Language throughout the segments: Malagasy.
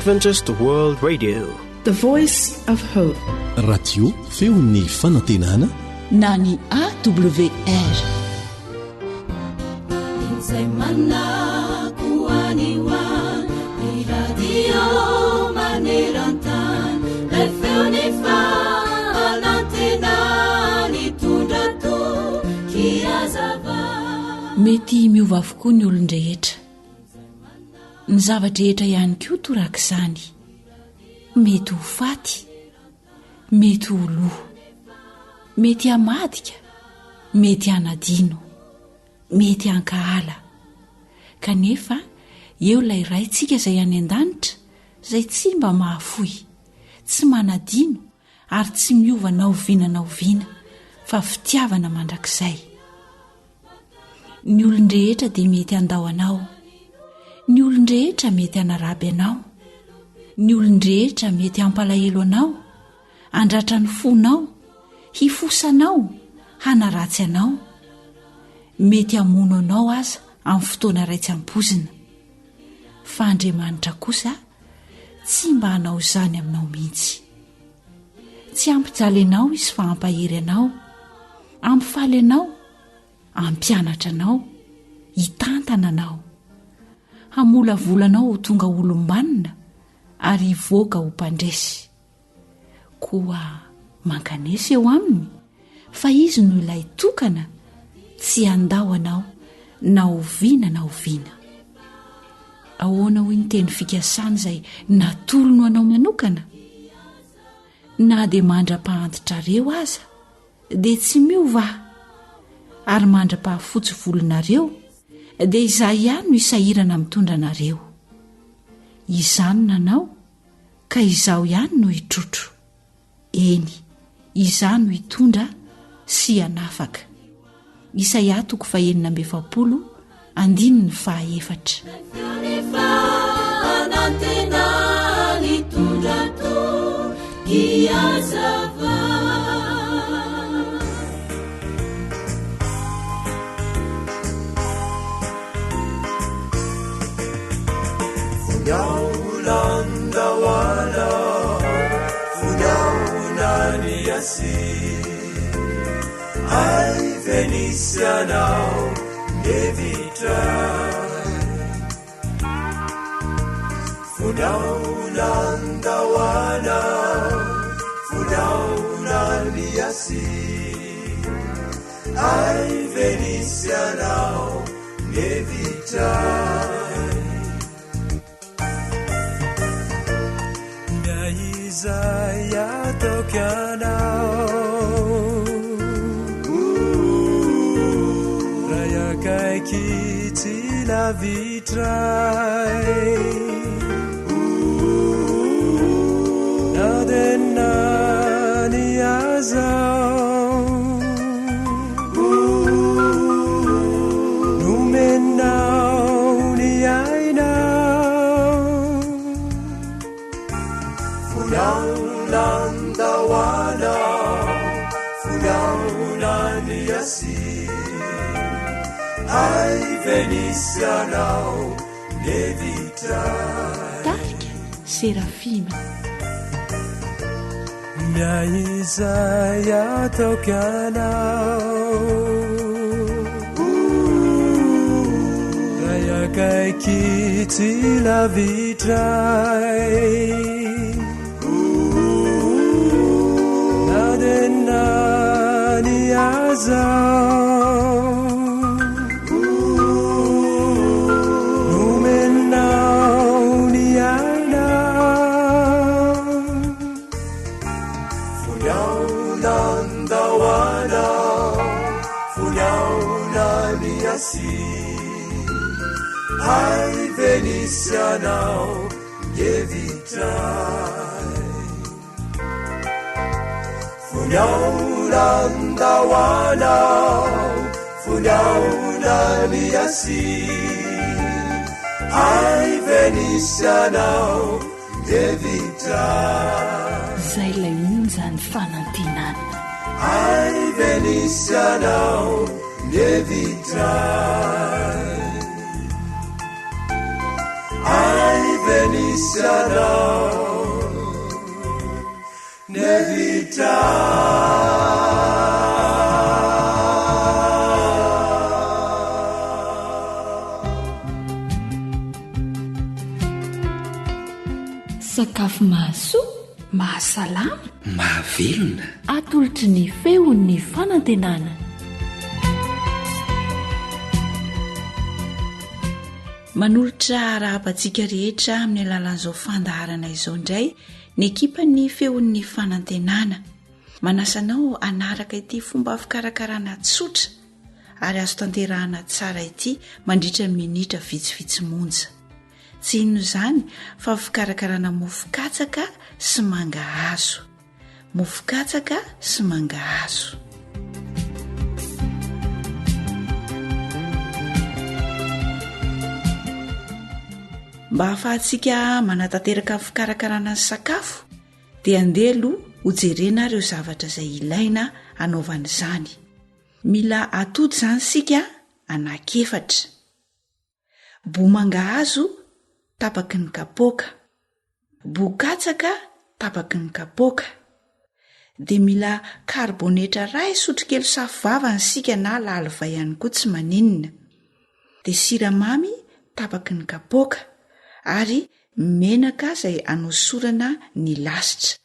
Adventist World Radio, the voice of hope. Radio feon'ny fanantenana na ny AWR. Mety miova avokoa ny olon-drehetra, ny zavadrehetra ihany koa torak'izany. Mety ho faty, mety ho loha, mety hamadika, mety hanadino, mety hankahala. Kanefa eo ilay raintsika izay any an-danitra, izay tsy mba mahafoy, tsy manadino ary tsy miova na oviana na oviana, fa fitiavana mandrakizay. Ny olon-drehetra dia mety handao anao, ny olon-drehetra mety hanaraby anao, ny olon-drehetra mety hampalahelo anao, handratra ny fonao, hifosanao, hanaratsy anao, mety hamono anao aza amin'ny fotoana raitsy am-pozina. Fa Andriamanitra kosa tsy mba hanao izany aminao mihitsy. Tsy ampijaly anao izy fa hampahery anao, ampifaly anao, ampianatra anao, hitantana anao, hamolavolanao ho tonga olom-banona ary hivoaka ho mpandresy. Koa mankanesy eo aminy fa izy no ilay tokana, tsy handao anao na oviana na oviana. Ahoana hoy ny teny fikasana izay natolono anao manokana? Na dia mandra-pahantotrareo aza dia tsy miova, ary mandra-pahafotsy volonareo dia izaho ihany no isahirana mitondra anareo. Izany nanao ka izaho ihany no hitrotro. Eny, izany no hitondra sy hanafaka. Isaia 40:1. Funyaulanda funyaunaniasi ai venisianao nevitrai funyaulanda wana funyaunaniasi ai venisianao nevitrai Isaiah tokanao raya kaikiti la vitrai nadenani azao numenau ni ainau Funyaulanda wana funyaunaniasi ai venisianao nevitrai. Tarika Serafima Mia Isaia tokanao raya kaikiti la vitrai nadenani azao numenau ni ainau funyaulanda wana funyaunaniasi ai venisianao nevitrai Funyaulanda wana funyaunaniasi ai venisianao nevitrai izay ilay onjany fanantenana ai venisianao nevitrai ai venisianao anao nevita sakafo mahasoa mahasalama mahavelona atolotry ny feon'ny fanantenana manolotra raha-patsika rehetra amin'ny alalan'izao fandaharana izao indray ny ekipa ny feon'ny fanantenana manasanao anaraka ity fomba fikarakarana tsotra ary azo tanterahana tsara ity mandritra minitra vitsivitsy monja tsy ino izany fa fikarakarana mofokatsaka sy mangahazo mofokatsaka sy mangahazo mba hahafahantsika manatanteraka fikarakarana ny sakafo dia andelo hojerena ireo zavatra izay ilaina anaovan'izany mila atody izany sika anakefatra bomangahazo tapaky ny kapoaka bokatsaka tapaky ny kapoaka dia mila karbonetra ray sotrokely safovavany sika na lalva ihany koa tsy maninona dia siramamy tapaky ny kapoaka ary menaka izay anosorana ny lasitra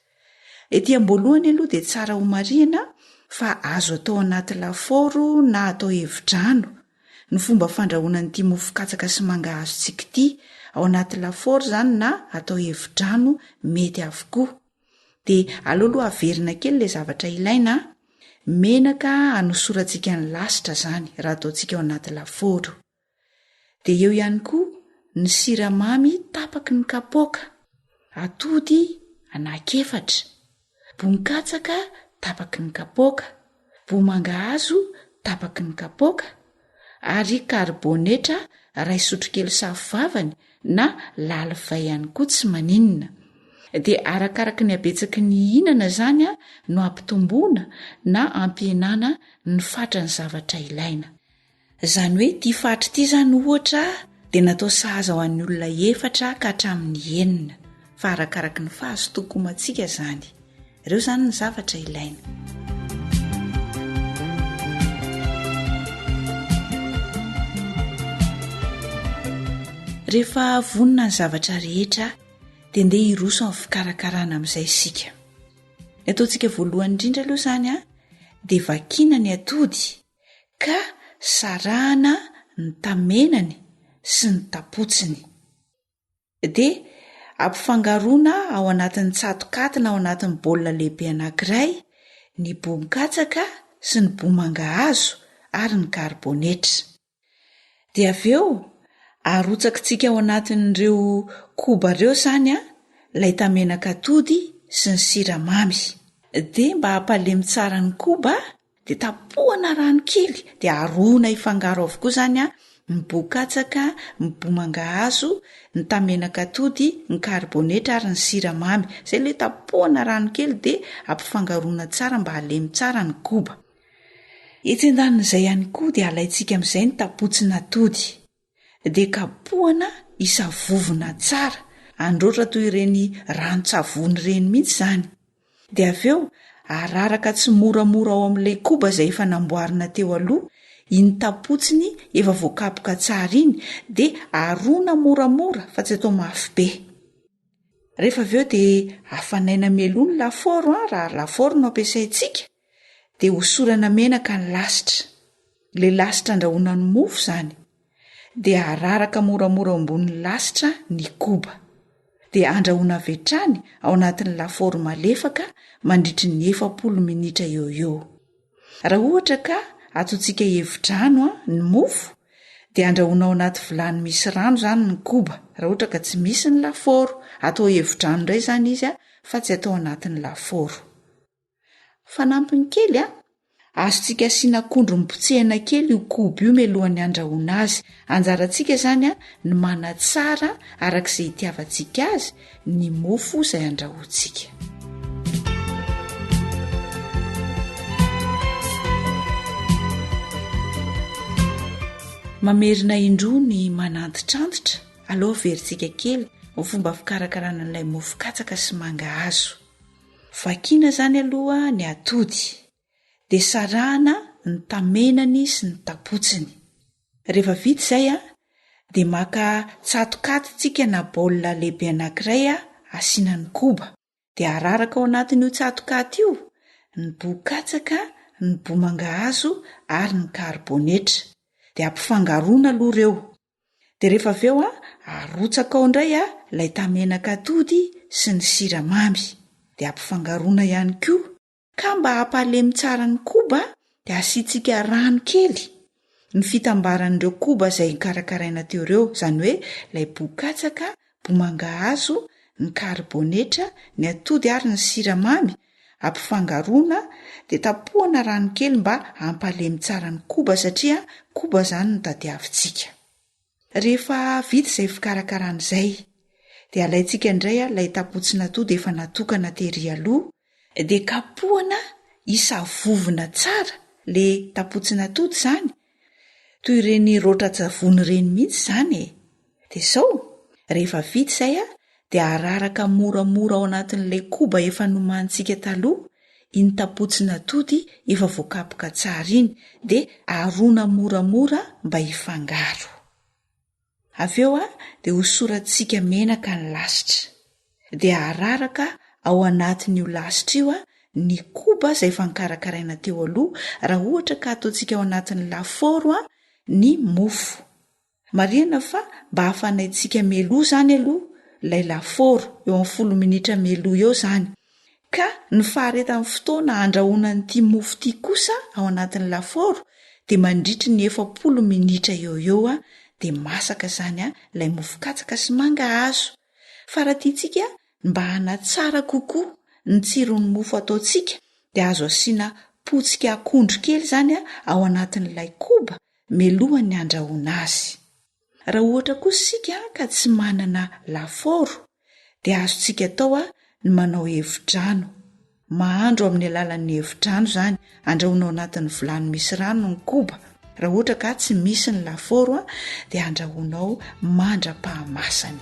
ety am-boalohany aloha dia tsara ho marihana fa azo atao anaty laforo na atao evidrano ny fomba fandrahoanan'ity mofokatsaka sy mangahazo tsika ity ao anaty laforo izany na atao evidrano mety avokoa dia aleoloha averina kely ilay zavatra ilaina menaka anosorantsika ny lasitra izany raha ataontsika ao anaty laforo dia eo ihany koa ny siramamy tapaky ny kapoaka atody anakefatra boninkatsaka tapaky ny kapoaka bomangahazo tapaky ny kapoaka ary karbonetra ray sotrokely safovavany na lalva ihany koa tsy maninona dia arakaraka ny abetsaky ny hinana izany no ampitomboana na ampienana ny fatra ny zavatra ilaina izany hoe ity fatra ity izany ohatra dia natao sahaza ho an'ny olona efatra ka hatramin'ny enina fa arakaraka ny fahazotokomantsika izany ireo izany ny zavatra ilaina rehefa vonina ny zavatra rehetra dia ndeha hiroso amin'ny fikarakarana amin'izay isika ny ataontsika voalohany indrindra aloha izany dia vakiana ny atody ka sarahana ny tamenany sy ny tapotsiny dia ampifangaroana ao anatin'ny tsatokatina ao anatin'ny baolina lehibe anankiray ny boninkatsaka sy ny bomangahazo ary ny karbonetra dia avy eo arotsakitsika ao anatin'ireo koba ireo izany ilay tamenaka atody sy ny siramamy dia mba hampalemy tsara ny koba dia tapohana rano kely dia arona ifangaro avokoa izany ny bokatsaka ny bomangahazo ny tamenaka atody ny karbonetra ary ny siramamy izay ilay tapohana rano kely dia ampifangaroana tsara mba halemy tsara ny koba etsy andanin'izay ihany koa dia alaintsika amin'izay ny tapotsina atody dia kapohana isavovona tsara androatra toy ireny rano-tsavony ireny mihitsy izany dia avy eo araraka tsy moramora ao amin'ilay koba izay efa namboarina teo aloha iny tapotsiny efa voakapoka tsara iny dia arona moramora fa tsy atao mafy be rehefa avy eo dia afanaina meloa ny laforo raha laforo no ampiasaintsika dia hosorana menaka ny lasitra ilay lasitra andrahoana ny mofo izany dia araraka moramora ambonin'ny lasitra ny koba dia andrahoana avy hatrany ao anatin'ny laforo malefaka mandritry ny 40 minitra eo eo raha ohatra ka ataontsika evidrano ny mofo dia andrahoana ao anaty vilany misy rano izany ny koba raha ohatra ka tsy misy ny laforo atao evidrano indray izany izy fa tsy atao anatin'ny laforo fanampiny kely azontsika asiana akondro mipotsehana kely io koba io melohan'ny andrahoana azy anjarantsika izany ny manatsara arak'izay itiavantsika azy ny mofo izay andrahoantsika mamerina indroa ny mananditrantitra aloha verintsika kely fomba fikarakarana n'ilay mofo katsaka sy mangahazo. Vakiana zany aloha ny atody, dia sarahana ny tamenany sy ny tapotsiny. Rehefa vita izay dia maka tsatokaty tsika na baolina lehibe anankiray asiana ny koba, dia araraka ao anatin' io tsatokaty io ny bo-katsaka, ny bo-mangahazo ary ny karibonetra, dia ampifangaroana aloha ireo. Dia rehefa avy eo arotsaka ao indray ilay tamenaka atody sy ny siramamy, dia ampifangaroana ihany koa. Ka mba hampalemy tsara ny koba dia asiantsika rano kely. Ny fitambaran'ireo koba izay karakaraina teo ireo, izany hoe ilay bo-katsaka, bo-mangahazo, ny karibonetra, ny atody ary ny siramamy, ampifangaroana dia tapohana rano kely mba hampalemy tsara ny koba, satria koba izany no tadiavintsika. Rehefa vita izay fikarakarana izay dia alaintsika indray ilay tapotsina atody efa natokana tery aloha, dia kapohana isavovona tsara ilay tapotsina atody izany, toy ireny roatra-tsavony ireny mihitsy izany. Dia izao rehefa vita izay dia araraka moramora ao anatin'ilay koba efa nomantsika taloha iny tapotsina atody efa voakapoka tsara iny, dia arona moramora mba hifangaro. Avy eo dia hosoratsika menaka ny lasitra, dia araraka ao anatin'io lasitra io ny koba izay efa nikarakaraina teo aloha, raha ohatra ka ataontsika ao anatin'ny lafaoro ny mofo. Marihana fa mba hafanaintsika meloa zany aloha ilay lafaoro, eo amin'ny 10 minitra meloa eo zany. Ka ny faharetan'ny fotoana andrahoana n'ity mofo ity kosa ao anatin'ny lafaoro dia mandritry ny 40 minitra eo dia masaka zany ilay mofo katsaka sy mangahazo. Fa raha tiantsika mba hanatsara kokoa ny tsiron'ny mofo ataontsika dia azo asiana potsika akondro kely zany ao anatin'ilay koba melohan'ny andrahoana azy. Raha ohatra kosa sika ka tsy manana lafaoro dia azontsika atao ny manao hevi-drano. Mahandro amin'ny alalan'ny hevi-drano zany, andrahoana ao anatin'ny vilany misy rano ny koba. Raha ohatra ka tsy misy ny lafaoro dia andrahoanao mandra-pahamasany.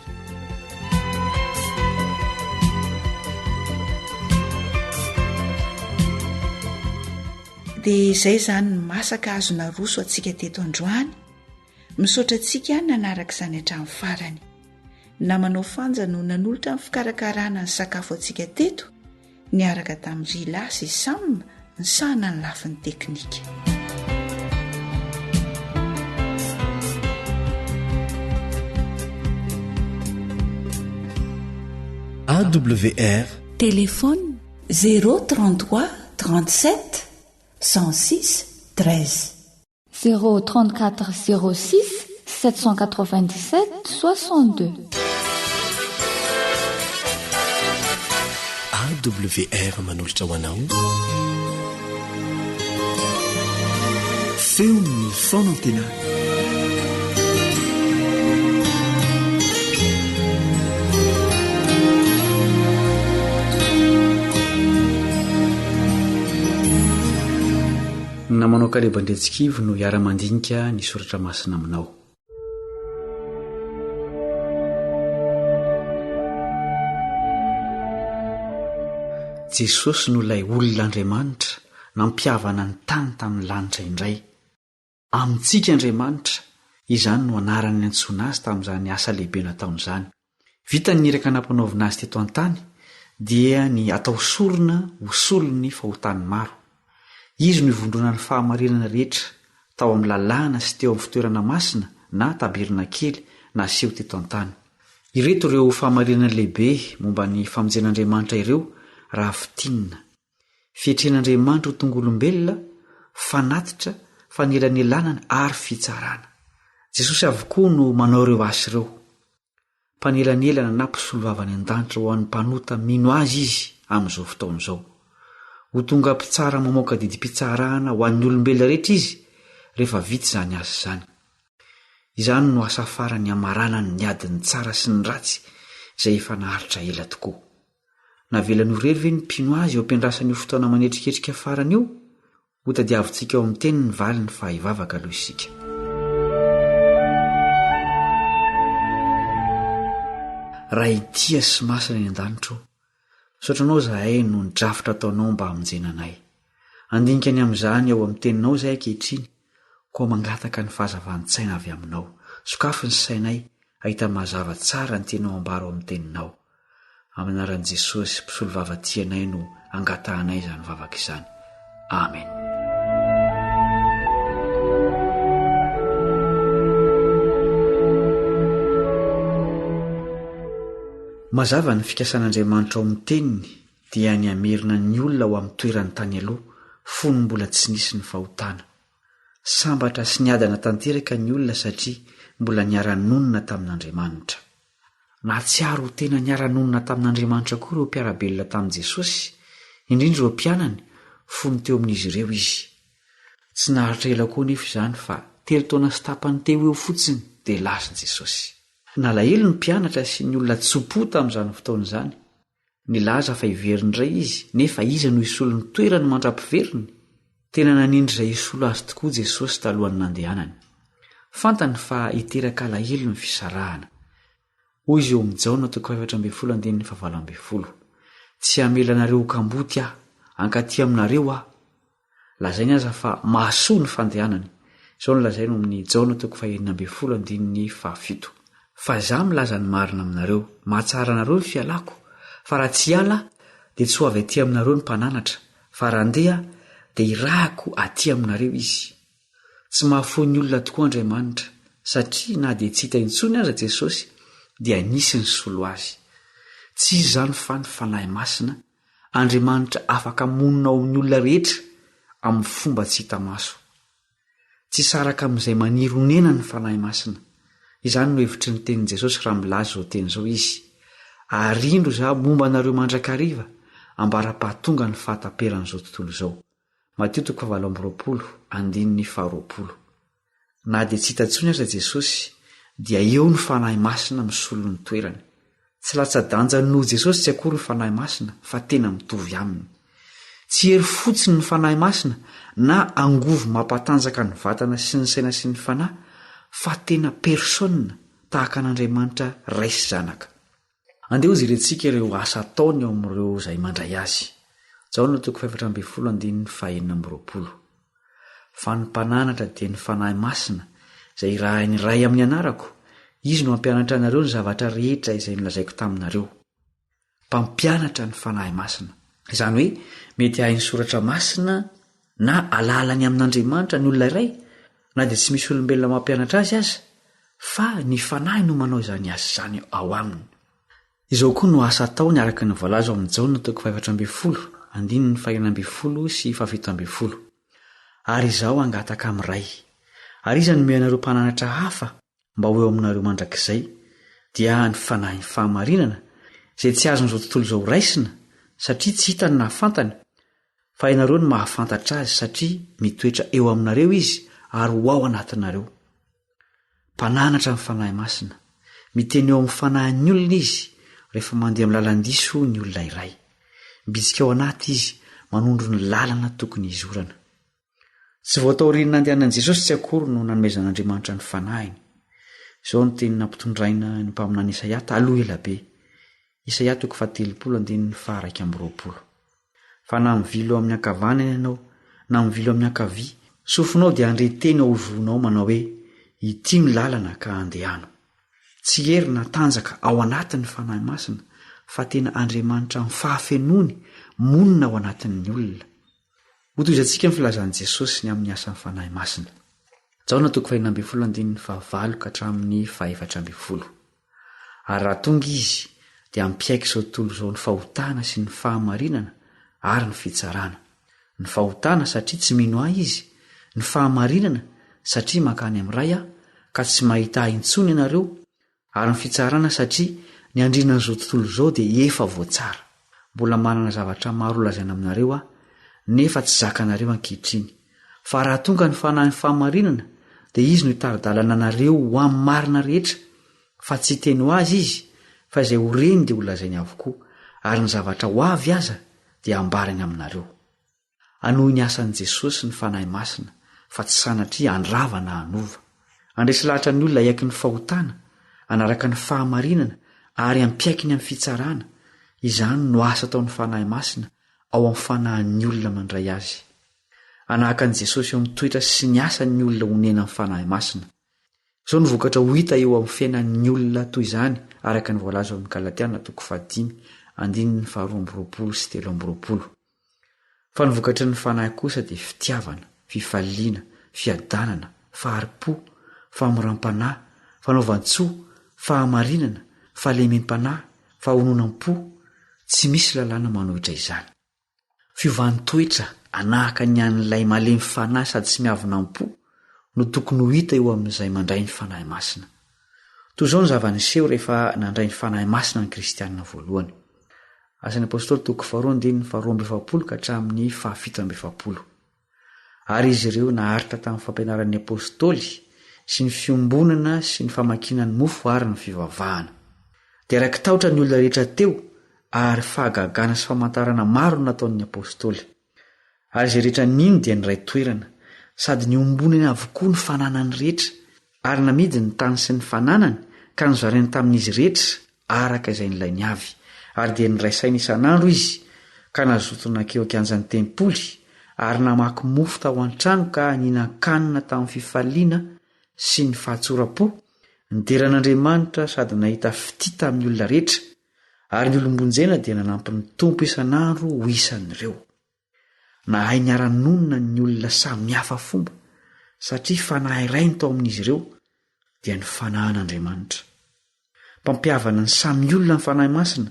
Dia izay zany ny masaka azo naroso atsika teto androany. Misaotra antsika nanaraka izany hatramin'ny farany. Namanao fanja no nanolotra amin'ny fikarakarana ny sakafo antsika teto, niaraka tamin'ny Rila sy Sam ny sahana ny lafin'ny teknika. AWR Téléphone 033 37 106 13 034 06 797 62. AWR manolotra ho anao feon'ny fonantenana. Namanao kalebandretsikivy no hiara-mandinika ny soratra masina aminao. Jesosy no ilay olon'Andriamanitra nampiavana ny tany tamin'ny lanitra indray. Amintsika Andriamanitra, izany no anarany antsoina azy tamin'izany asa lehibe nataony izany. Vita ny niraka nampanaovina azy teto an-tany dia ny atao sorona hosolony fahotany maro. Izy no ivondrona ny fahamarinana rehetra tao amin'ny lalàna sy teo amin'ny fitoerana masina na tabirina kely na seho teto an-tany. Ireto ireo fahamarinana lehibe momba ny famonjen'Andriamanitra ireo raha fitinina. Fihetren'Andriamanitra ho tonga olombelona, fanatitra, fanelanelana ary fitsarana. Jesosy avokoa no manao ireo asa ireo. Mpanelanelana na mpisolovavany an-danitra ho an'ny mpanota mino azy izy amin'izao fotoana izao. Ho tonga mpitsara mamoaka didim-pitsarana ho an'ny olombelona rehetra izy rehefa vita izany asa izany. Izany no asa farany hamaranany ny adiny tsara sy ny ratsy izay efa naharitra ela tokoa. Navelany ho rery ve ny mpino azy eo ampiandrasan'io fotoana manetriketrika farany io? Ho tadiavintsika eo amin'ny teniny valiny fa hivavaka aloha isika. raha itia sy masina ny an-danitro misaotranao zahay no nidrafitra ataonao mba hamonjenanay. Andinika ny amin'izany ao amin'ny teninao izay ankehitriny koa mangataka ny fahazavan-tsaina avy aminao. Sokafy ny sainay ahita mazava tsara ny tianao ambara ao amin'ny teninao. Amin'ny anaran'i Jesosy mpisolo vavatianay no angatahanay izany vavaka izany. Amen. Mazava ny fikasan'Andriamanitra ao amin'ny teniny dia ny amerina ny olona ao amin'ny toerany tany aloha fony mbola tsy nisy ny fahotana. Sambatra sy niadana tanteraka ny olona satria mbola niara-nonina tamin'Andriamanitra. Na tsy ary ho tena niara-nonina tamin'Andriamanitra koa ireo mpiarabelona tamin'i Jesosy, indrindra ireo mpianany, fony teo amin'izy ireo izy. Tsy naharitra ela koa nefa izany fa telo taona sy tapany teo eo fotsiny dia lasa Jesosy. Nalahelo ny mpianatra sy ny olona tsopo tamin'izany fotoana izany. Nilaza fa hiveriny iray izy, nefa iza no isolo ny toerany mandra-piveriny. Tena nanindry izay isolo azy tokoa Jesosy talohan'ny nandehanany. Fantany fa hiteraka alahelo ny fisarahana. Hoy izy eo amin'ny Jaona 4:12. Tsy hamelanareo kamboty aho, ankaty aminareo aho. Lazainy aza fa mahasoa ny fandehanany. Izao no lazainy amin'ny Jaona 4:7. Fa izaho milaza ny marina aminareo, mahatsara anareo ny fialako, fa raha tsy ala dia tsy ho avy aty aminareo ny mpananatra, fa raha andeha dia irahako aty aminareo izy. Tsy mahafoy ny olona tokoa Andriamanitra, satria na dia tsy hita intsony aza Jesosy dia nisy ny solo azy. Tsy izy izany fa ny fanahy masina, Andriamanitra afaka monina ao amin'ny olona rehetra amin'ny fomba tsy hita maso. Tsy saraka amin'izay manironena ny fanahy masina. Izany no hevitry ny tenin' Jesosy raha milaza izao teny izao izy. Arindro izaho momba anareo mandrakariva, ambara-pahatonga ny fahataperan'izao tontolo izao. Mateo 7:20. Na dia tsy hita intsony aza Jesosy, dia eo ny fanahy masina misolo ny toerany. Tsy latsa-danja noho Jesosy tsy akory ny fanahy masina, fa tena mitovy aminy. Tsy hery fotsiny ny fanahy masina na angovo mampatanjaka ny vatana sy ny saina sy ny fanahy, fa tena persona tahaka an'Andriamanitra ray sy zanaka. Andeha ho jerentsika ireo asa ataony ao amin'ireo izay mandray azy. Jaona 4:20. Fa ny mpananatra dia ny fanahy masina izay raha ny ray amin'ny anarako, izy no mampianatra anareo ny zavatra rehetra izay nolazaiko taminareo. Mpampianatra ny fanahy masina. Izany hoe mety hahay ny soratra masina na alalany amin'Andriamanitra ny olona iray, na dia tsy misy olombelona mampianatra azy aza, fa ny fanahy no manao izany asa izany ao aminy. Izao koa no asa ataony araka ny voalaza ao amin'ny Jaona 5:20. Ary izaho angataka amin'iray. Ary iza nomeo anareo mpananatra hafa mba ho eo aminareo mandrakizay, dia ny fanahy ny fahamarinana, izay tsy azon'izao tontolo izao raisina, satria tsy hitany na fantany, fa ianareo no mahafantatra azy satria mitoetra eo aminareo izy ary ho ao anatinareo. Mpananatra ny fanahy masina, miteny eo amin'ny fanahin'ny olona izy rehefa mandeha amin'ny lalan-diso ny olona iray. Mbitsika ao anaty izy manondro ny lalana tokony izorana. Tsy voataoriany nandehanan'i Jesosy tsy akory no nanomezan'Andriamanitra ny fanahiny. Izao no teny nampitondraina ny mpaminany Isaia taloha elabe. Isaia 7:1. Fa na mivilo amin'ny ankavanana ianao, na mivilo amin'ny ankavia, sofinao dia andreteny ao ivonao manao hoe, ity ny lalana ka andehano. Tsy hery na tanjaka ao anatin'ny fanahy masina, fa tena Andriamanitra mifahafenony monina ao anatin'ny olona. Hotoizantsika ny filazan'i Jesosy ny amin'ny asan'ny fanahy masina. Jaona 4:9-14. Ary raha tonga izy dia ampiaiky izao tontolo izao ny fahotana sy ny fahamarinana ary ny fitsarana. Ny fahotana satria tsy mino ahy izy, ny fahamarinana satria mankany amin'iray aho ka tsy mahita ahy intsony ianareo, ary ny fitsarana satria ny andrinan'izao tontolo izao dia efa voatsara. Mbola manana zavatra maro lazaina aminareo aho, nefa tsy zakanareo ankehitriny. Fa raha tonga ny fanahy ny fahamarinana, dia izy no hitaridalana anareo ho amin'ny marina rehetra, fa tsy teny ho azy izy, fa izay ho reny dia ho lazainy avokoa, ary ny zavatra ho avy aza dia ambarany aminareo. Anohy ny asan'i Jesosy ny fanahy masina, fa tsy sanatria andrava na anova. Andresy lahatra ny olona iaiky ny fahotana, anaraka ny fahamarinana ary ampiaikiny amin'ny fitsarana, izany no asa taon'ny fanahy masina ao amin'ny fanahin'ny olona mandray azy. Anahaka an'i Jesosy eo amin'ny toetra sy ny asan'ny olona honena amin'ny fanahy masina. Izao ny vokatra ho hita eo amin'ny fiainan'ny olona toy izany araka ny voalaza ao amin'ny Galatiana 5:5-7. Fa ny vokatry ny fanahy kosa dia fitiavana, fifaliana, fiadanana, faharipo, famoram-panahy, fanaovan-tsoa, fahamarinana, fahalemem-panahy, fahononam-po. Tsy misy lalàna manohitra izany. Fiovan'ny toetra anahaka ny an'ilay malemy fanahy sady tsy miavina am-po no tokony ho hita eo amin'izay mandray ny fanahy masina. Toy izao ny zava-niseho rehefa nandray ny fanahy masina ny kristianina voalohany. Asan'ny apôstôly 2:2-7. Ary izy ireo naharitra tamin'ny fampianaran'ny apôstôly sy ny fiombonana sy ny famakinany mofo ary ny fivavahana. Dia araka tahotra ny olona rehetra teo ary fahagagana sy famantarana maro nataon'ny apôstôly. Ary izay rehetra nino dia ny ray toerana sady ny ombonany avokoa ny fananany rehetra, ary namidy ny tany sy ny fananany ka nozarainy tamin'izy rehetra araka izay nilay avy. Ary dia niraisainy isan'andro izy ka nazotona keo ankianjan'ny tempoly ary namaky mofo tao an-trano ka nihinan-kanina tamin'ny fifaliana sy ny fahatsora-po, nideran'Andriamanitra sady nahita fitita amin'ny olona rehetra. Ary ny olombonjena dia nanampy ny tompo isan'andro ho isan'ireo. Nahay niara-nonina ny olona samy hafa fomba satria fanahy iray ny tao amin'izy ireo dia ny fanahin'Andriamanitra. Mpampiavana ny samy olona ny fanahy masina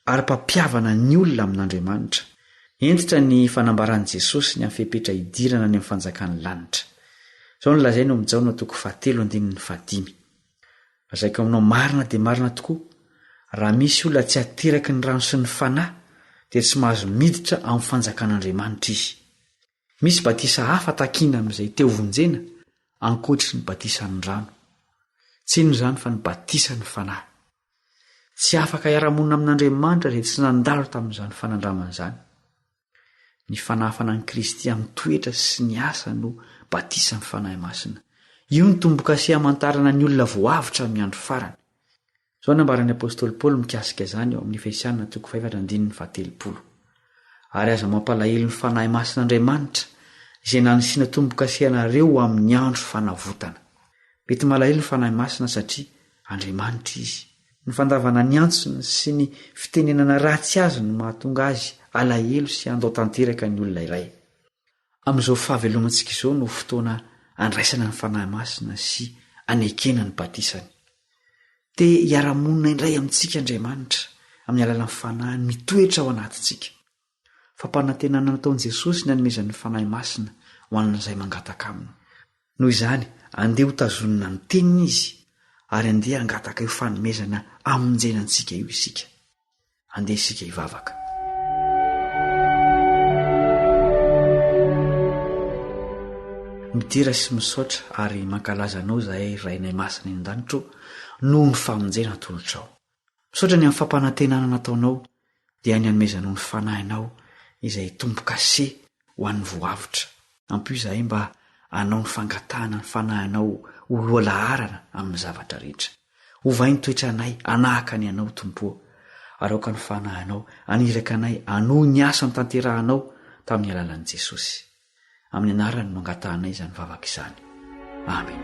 ary mpampiavana ny olona amin'Andriamanitra. Entitra ny fanambaran'i Jesosy ny amin'ny fepetra idirana ny amin'ny fanjakan'ny lanitra. Izao no lazaina ao amin'ny Jaona 7:5. Lazaiko aminao marina dia marina tokoa, raha misy olona tsy ateraky ny rano sy ny fanahy dia tsy mahazo miditra amin'ny fanjakan'Andriamanitra izy. Misy batisa hafa takiana amin'izay teo vonjena ankoatry ny batisan'ny rano. Tsy ino izany fa ny batisan'ny fanahy. Tsy afaka hiara-monina amin'Andriamanitra izay tsy nandalo tamin'izany fanandramana izany. Ny fanahafana an'i Kristy amin'ny toetra sy ny asa no batisan'ny fanahy masina. Io ny tombo-kase hamantarana ny olona voavitra amin'ny andro farany. Izao nambaran'ny apôstôly Paoly mikasika izany ao amin'ny Efesiana 5:7. Ary aza mampalahelo ny fanahy masin'Andriamanitra izay nanisiana tombo-kase anareo amin'ny andro fanavotana. Mety malahelo ny fanahy masina satria Andriamanitra izy. Ny fandavana ny antsony sy ny fitenenana ratsy azy no mahatonga azy alahelo sy andao tanteraka ny olona iray. Amin'izao fahavelomantsika izao no fotoana andraisana ny fanahy masina sy anekena ny batisany. Te hiara-monina indray amintsika Andriamanitra amin'ny alalan'ny fanahy mitoetra ao anatintsika. Fampanantenana nataon'i Jesosy ny hanomezan'ny fanahy masina ho an'izay mangataka aminy. Noho izany andeha ho tazonina ny teniny izy ary andeha hangataka io fanomezana amonjenantsika io isika. Andeha isika hivavaka. Midira sy misaotra ary mankalaza anao zahay rainay masina eny an-danitro noho ny famonjena tolotra ao. Misaotra ny amin'ny fampanantenana nataonao dia ny hanomezanao ny fanahinao izay tombo-kase ho an'ny voavitra. Ampio zahay mba anao ny fangatahana ny fanahinao ho loha laharana amin'ny zavatra rehetra. Ovay ny toetra anay anahaka ny anao tompo, aroka ny fanahinao aniraka anay anohy ny asa nitanterahanao tamin'ny alalan'i Jesosy. Amin'ny anarany no angatahanay izany vavaka izany. Amen.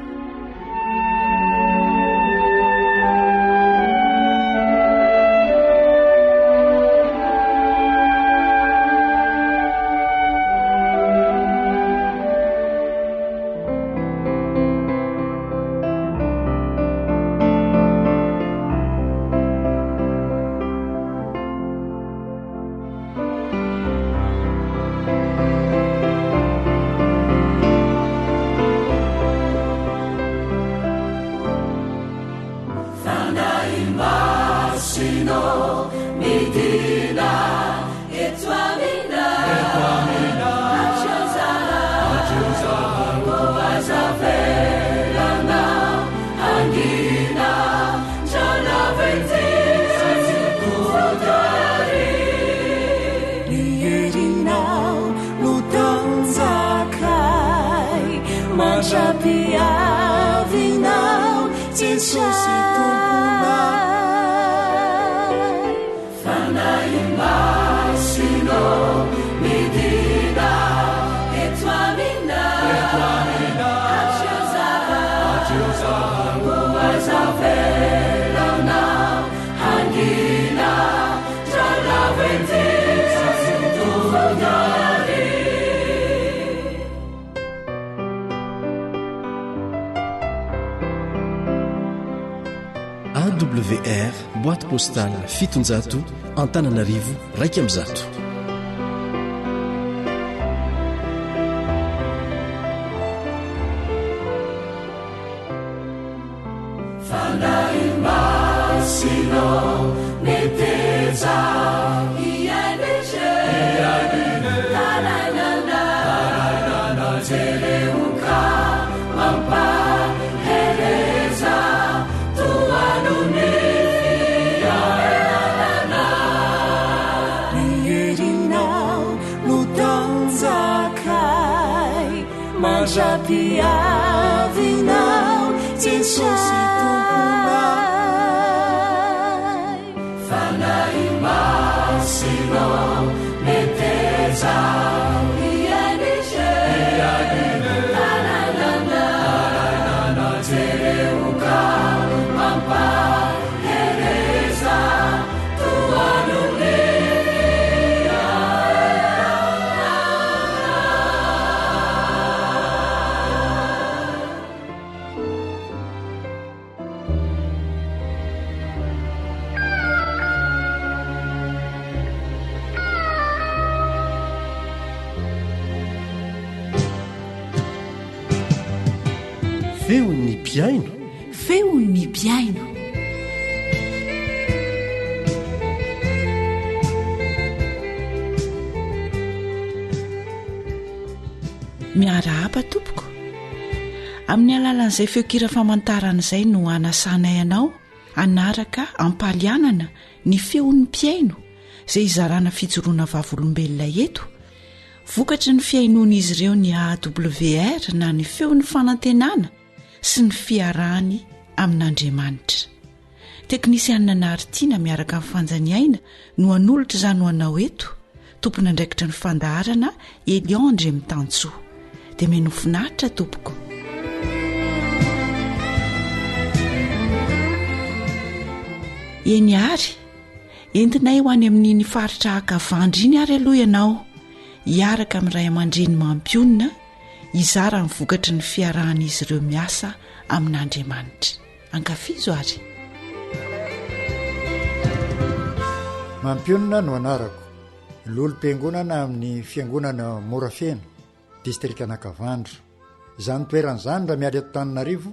azavelana handina tralaventisasitonyari AWR boîte postale 700 Antananarivo 100. Masino meteza iadine tananana zeleuka mampa hereza tuanunifia elana nierinao lutanzakai majapiavinao Jesus Sino meteza iadine tananana zeleuka mampa hereza tuanunifia feon'ny piaino feon'ny piaino miarahaba tompoko amin'ny alalan'izay feokira famantaran'izay no anasanay ianao anaraka ampalianana ny feon'ny piaino izay izarana fijoroana vavolombelona eto vokatry ny fiainoan'izy ireo ny AWR na ny feon'ny fanantenana sy ny fiarahany amin'Andriamanitra. Teknisianina Naritiana miaraka amin'ny fanjaniaina no anolotra izany ho anao eto, tompona andraikitra ny fandaharana Eliandre Mitansoa. Dia meno finaritra tompoko. Eny ary, entinay ho any amin'iny faritra hakavandry iny ary aloha ianao, hiaraka amin'ray aman-dreny mampionina izara ny vokatry ny fiarahan'izy ireo miasa amin'Andriamanitra. Ankafizo ary. Mampionina no anarako, lolo-piangonana amin'ny fiangonana Morafeno, distrika Nakavandra. Izany toeran'izany raha miala eto Antananarivo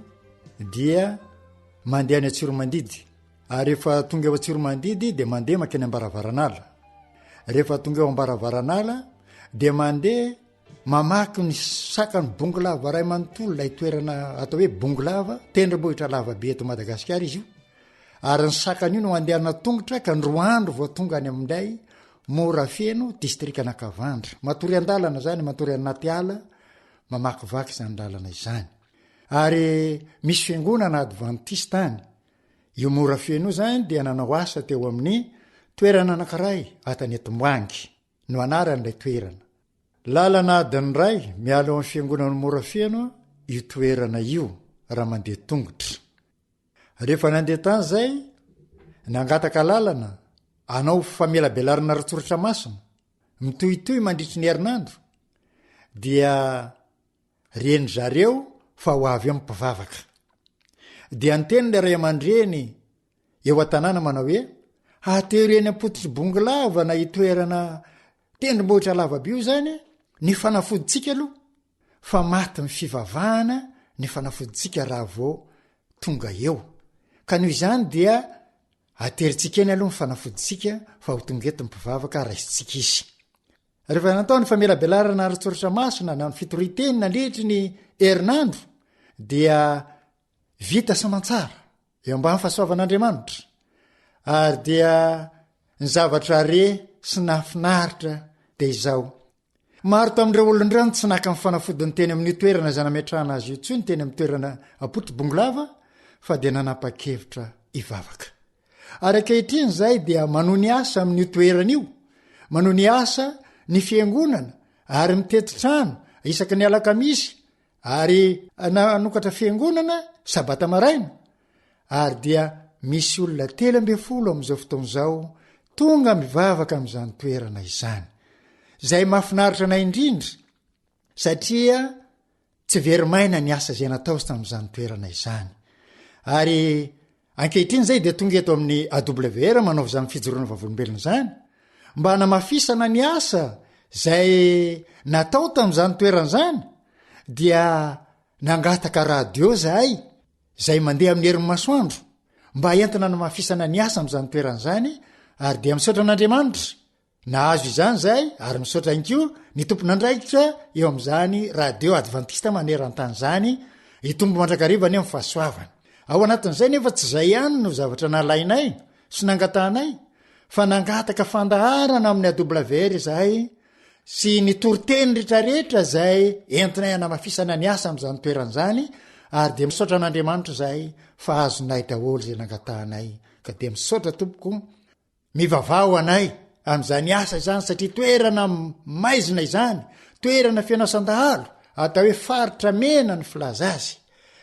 dia mandeha any Atsiromandidy. Ary rehefa tonga eo Atsiromandidy dia mandeha makeny Ambaravaranala. Rehefa tonga eo Ambaravaranala dia mandeha mamaky ny sakany bongolava ray manontolo ilay toerana atao hoe bongolava, tendrombohitra lava be eto Madagasikara izy io. Ary ny sakany io no andehana tongotra ka ny 2 andro vao tonga any amin'ilay Morafeno, distrika Nakavandra. Matory an-dalana zany, matory anaty ala, mamakivaky izany lalana izany. Ary misy fiangonana Adventiste any. Io Morafeno io zany dia nanao asa teo amin'ny toerana anankiray atany Etomboangy no anaran'ilay toerana. Lalana adiny ray miala amin'ny fiangonana Morafeno io toerana io raha mandeha tongotra. Rehefa nandeha tany zay, nangataka lalana, anao famelabelarina ratsoratra masina, mitohitohy mandritry ny herinandro, dia reny zareo fa ho avy amin'ny mpivavaka. Dia anteniny ray aman-dreny eo an-tanàna manao hoe, atereny ampototry bongolava na itoerana tendrombohitra lavabe io zany, ny fanafoditsika aloha, fa maty ny fivavahana ny fanafoditsika raha vao tonga eo. Ka noho izany dia ateritsika eny aloha ny fanafoditsika fa ho tonga eto ny mpivavaka raisitsika izy. Rehefa natao ny famelabelarana aratsoratra masina na ny fitoriteny nandritry ny herinandro dia vita samantsara eo ambany fahasoavan'Andriamanitra. Ary dia ny zavatra re sy nafinaritra dia izao. Maro tamin'ireo olon-drano tsy naka amin'ny fanafodiny teny amin'ny toerana izay nametrahana azy io tsony teny amin'ny toerana apotry bongolava fa dia nanapa-kevitra hivavaka. Ary ankehitriny izay dia manohy ny asa amin'ny toerana io, manohy ny asa ny fiangonana ary mitety trano isaky ny alakamisy ary nanokatra fiangonana sabata maraina ary dia misy olona 10 am'izao fotoan'izao tonga mivavaka am'izany toerana izany zay mahafinaritra anay indrindra satria tsy verimaina ny asa zay nataosy tam'izany toerana izany ary ankehitriny zay dia tonga eto amin'ny AWR manaova zany fijoroana vavolombelona zany mba hanamafisana ny asa zay natao tam'izany toerana zany dia nangataka radio zahay zay mandeha amin'ny herin'ny masoandro mba entina namafisana ny asa am'izany toerana zany ary dia misaotra an'Andriamanitra nahazo izany zay ary misaotra inko ny tompon'andraikitra eo am'izany radio adventiste maneran-tany zany itombo mandrakarivany amin'ny fahasoavana ao anatin'izay nefa tsy zay ihany no zavatra nalainay sy nangatanay fa nangataka fandaharana amin'ny AWR zahay sy ny toriteny rehetrarehetra zay entinay hanamafisana ny asa am'izany toerana zany ary dia misaotra an'Andriamanitra zahay fa azonay daholo zay nangatanay ka dia misaotra tompoko mivavao anay am'izany asa izany satria toerana maizina izany toerana fianasandahalo atao hoe faritra mena ny filaza azy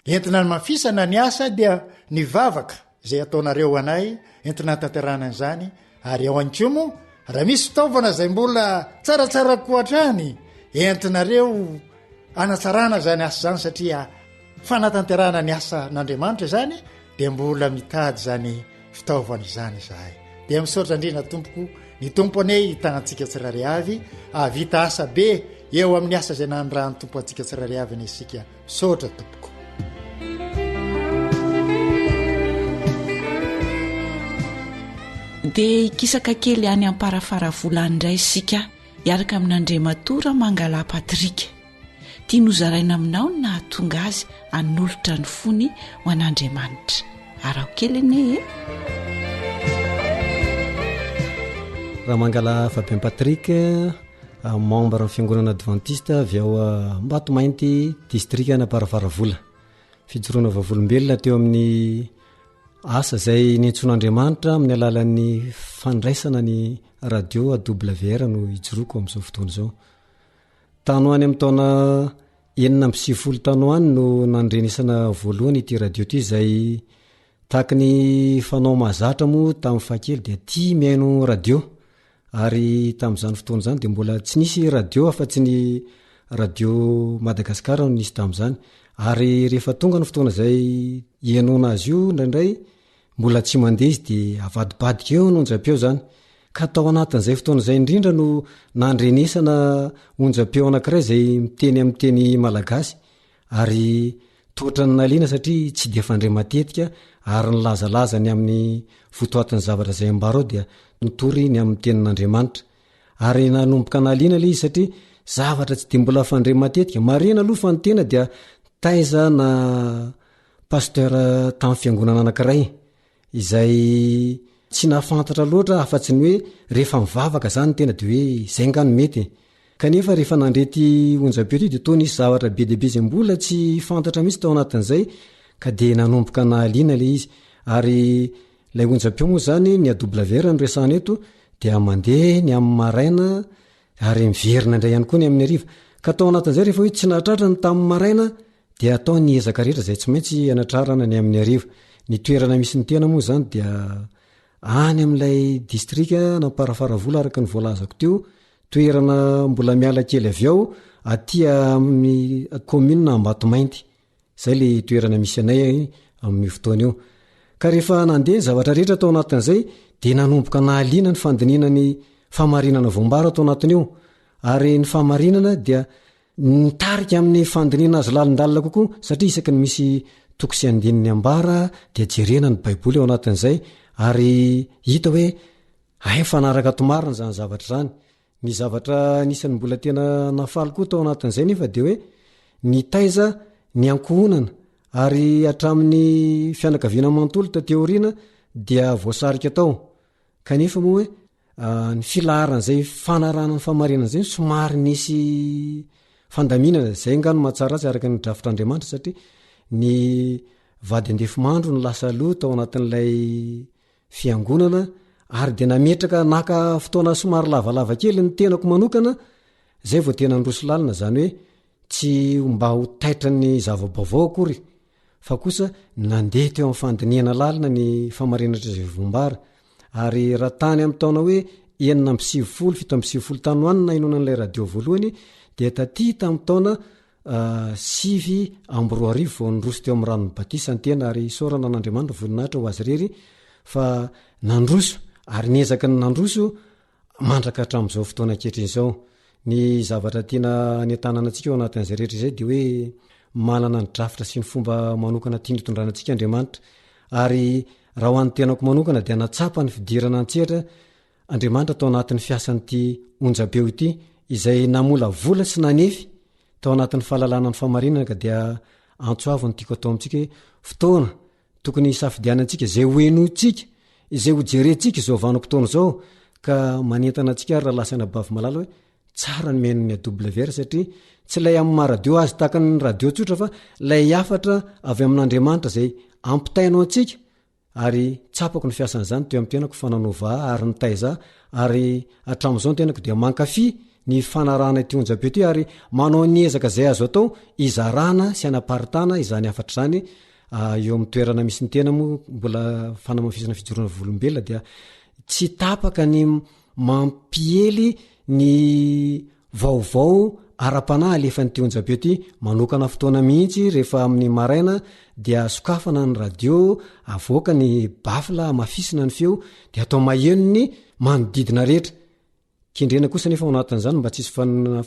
entina ny mafisana ny asa dia nivavaka zay ataonareo anay entina tanterana an'izany ary ao ankomo raha misy fitaovana zay mbola tsaratsara koatrany entinareo anatsarana zany asa zany satria fanatanterana ny asa n'Andriamanitra zany dia mbola mitady zany fitaovana izany zahay dia misaotra indrindra tompoko ny tompo anay hitanantsika tsirairay avy avita asa be eo amin'ny asa zay nandrany tompo antsika tsirairay avy ny isika misaotra tompoko dia ikisaka kely any amparafaravola indray isika hiaraka amin'Andriamatora Mangala Patrika tia nozaraina aminao na hatonga azy anolotra ny fony ho an'Andriamanitra arao kely ne raha Mangala Fabien Patrika membre ny fiangonana adventiste avy ao Mbatomainty district ana Amparafaravola fijoroana vavolombelona teo amin'ny asa zay nentsoan'Andriamanitra amin'ny alalan'ny fandraisana ny radio AWR no ijoroako amin'izao fotoana izao tanoany amin'ny taona 990 tanoany no nandrenisana voalohany ity radio ity zay tahaky ny fanao mahazatra moa tamin'ny fakely dia tia mihaino radio ary tamin'izany fotoana izany dia mbola tsy nisy radio afa-tsy ny radio Madagasikara no nisy tamin'izany ary rehefa tonga ny fotoana zay ihainoana azy io indraindray mbola tsy mandeha izy dia avadibadika eo no onjam-peo zany ka tao anatin'izay fotoana izay indrindra no nandrenesana onjam-peo anankiray zay miteny amin'ny teny malagasy ary totra ny naliana satria tsy dia fandre matetika ary ny lazalazany amin'ny fotoatin'ny zavatra zay ambaro ao dia nitory ny amin'ny tenin'Andriamanitra ary nanomboka naliana le izy satria zavatra tsy dia mbola fandre matetika marina aloha fa ny tena dia taiza na pasteur tamin'ny fiangonana anankiray izay tsy nafantatra loatra afa-tsy ny hoe rehefa mivavaka zany tena dia hoe zay ngano mety kanefa rehefa nandrety onjam-peo ty dia toa nisy zavatra be deaibe zay mbola tsy fantatra mihitsy tao anatin'izay ka dia nanomboka nahaliana le izy ary lay onjam-peo moa zany ny AWR no resahana eto dia mandeha ny amin'ny maraina ary miverina indray ihany koa ny amin'ny ariva ka tao anatin'izay rehefa hoe tsy nahatratra ny tamin'ny maraina dia atao ny ezaka rehetra zay tsy maintsy anatrarana ny amin'ny ariva ny toerana misy ny tena moa zany dia any amin'ilay distrika na Amparafaravola araka ny voalazako teo toerana mbola miala kely avy ao atia amin'ny commune Mbatomainty zay le toerana misy anay amin'ny fotoana eo ka rehefa nandeha zavatra rehetra tao anatin'izay dia nanomboka nahaliana ny fandinina ny famarinana voambara tao anatiny eo ary ny famarinana dia nitarika amin'ny fandinina azo lalindalina kokoa satria isaky ny misy toko sy andininy ambara dia jerena ny baiboly eo anatin'izay ary hita hoe fanaraka tomarina zany zavatra zany ny zavatra nisany mbola tena nafaly koa tao anatin'izay nefa dia hoe ny taiza ny ankohonana ary hatramin'ny fianakaviana manontolo tateoriana dia voasarika tao kanefa moa hoe ny filaharan'izay fanarana ny famarinana zay somary nisy fandaminana zay ngano mahatsara azy araka ny drafitr'Andriamanitra satria ny vady andefimandro ny lasa loha tao anatin'ilay fiangonana ary dia nametraka naka fotoana somary lavalava kely ny tenako manokana zay vao tena ndroso lalina zany hoe tsy mba ho taitra ny zavabaovao akory fa kosa nandeha teo amin'ny fandiniana lalina ny famarinatra zay vombara ary raha tany amin'ny taona hoe 7 tanoanina inonan'ilay radio voalohany dia taty tamin'ny taona 7 vao nandroso teo amin'ny ranony batisa ny tena ary sorana n'andriamanitra voninahitra ho azy rery fa nandroso ary niezaka ny nandroso mandraka hatramin'izao fotoana ankehitriny izao ny zavatra tiana ny tanànantsika eo anatin'izay rehetra izay dia hoe manana ny drafitra sy ny fomba manokana tiany hitondranantsika andriamanitra ary raha ho an'ny tenako manokana dia natsapa ny fidirana antsehatra andriamanitra tao anatin'ny fiasan'ity onjabeo ity izay namola vola sy nanefy tao anatin'ny fahalalana ny famarinana ka dia antsoavo ny tiako atao amintsika fotoana tokony hisafidianantsika zay hoenontsika izay hojerentsika izao vanom-potoana izao ka manentana antsika ary raha lasana bavy malala hoe tsara ny menony AWR satria tsy lay amin'ny maradio azy tahaka ny radio tsotra fa lay afatra avy amin'andriamanitra zay ampitainao antsika ary tsapako ny fiasan'izany teo amin'ny tenako fananova ary ny taiza ary hatramin'izao ny tenako dia mankafi ny fanarahana ity onjabeo ty ary manao niezaka zay azo atao izarana sy anaparitana izany afatra zany eo amin'ny toerana misy ny tena moa mbola fanamafisana fijorona volombelona dia tsy tapaka ny mampiely ny vaovao ara-panahy alefa nyty onjabeo ty manokana fotoana mihitsy rehefa amin'ny maraina dia sokafana ny radio avoaka ny bafla mafisina ny feo dia atao maheno ny manodidina rehetra kendrena kosa nefa anatin'izany mba tsisy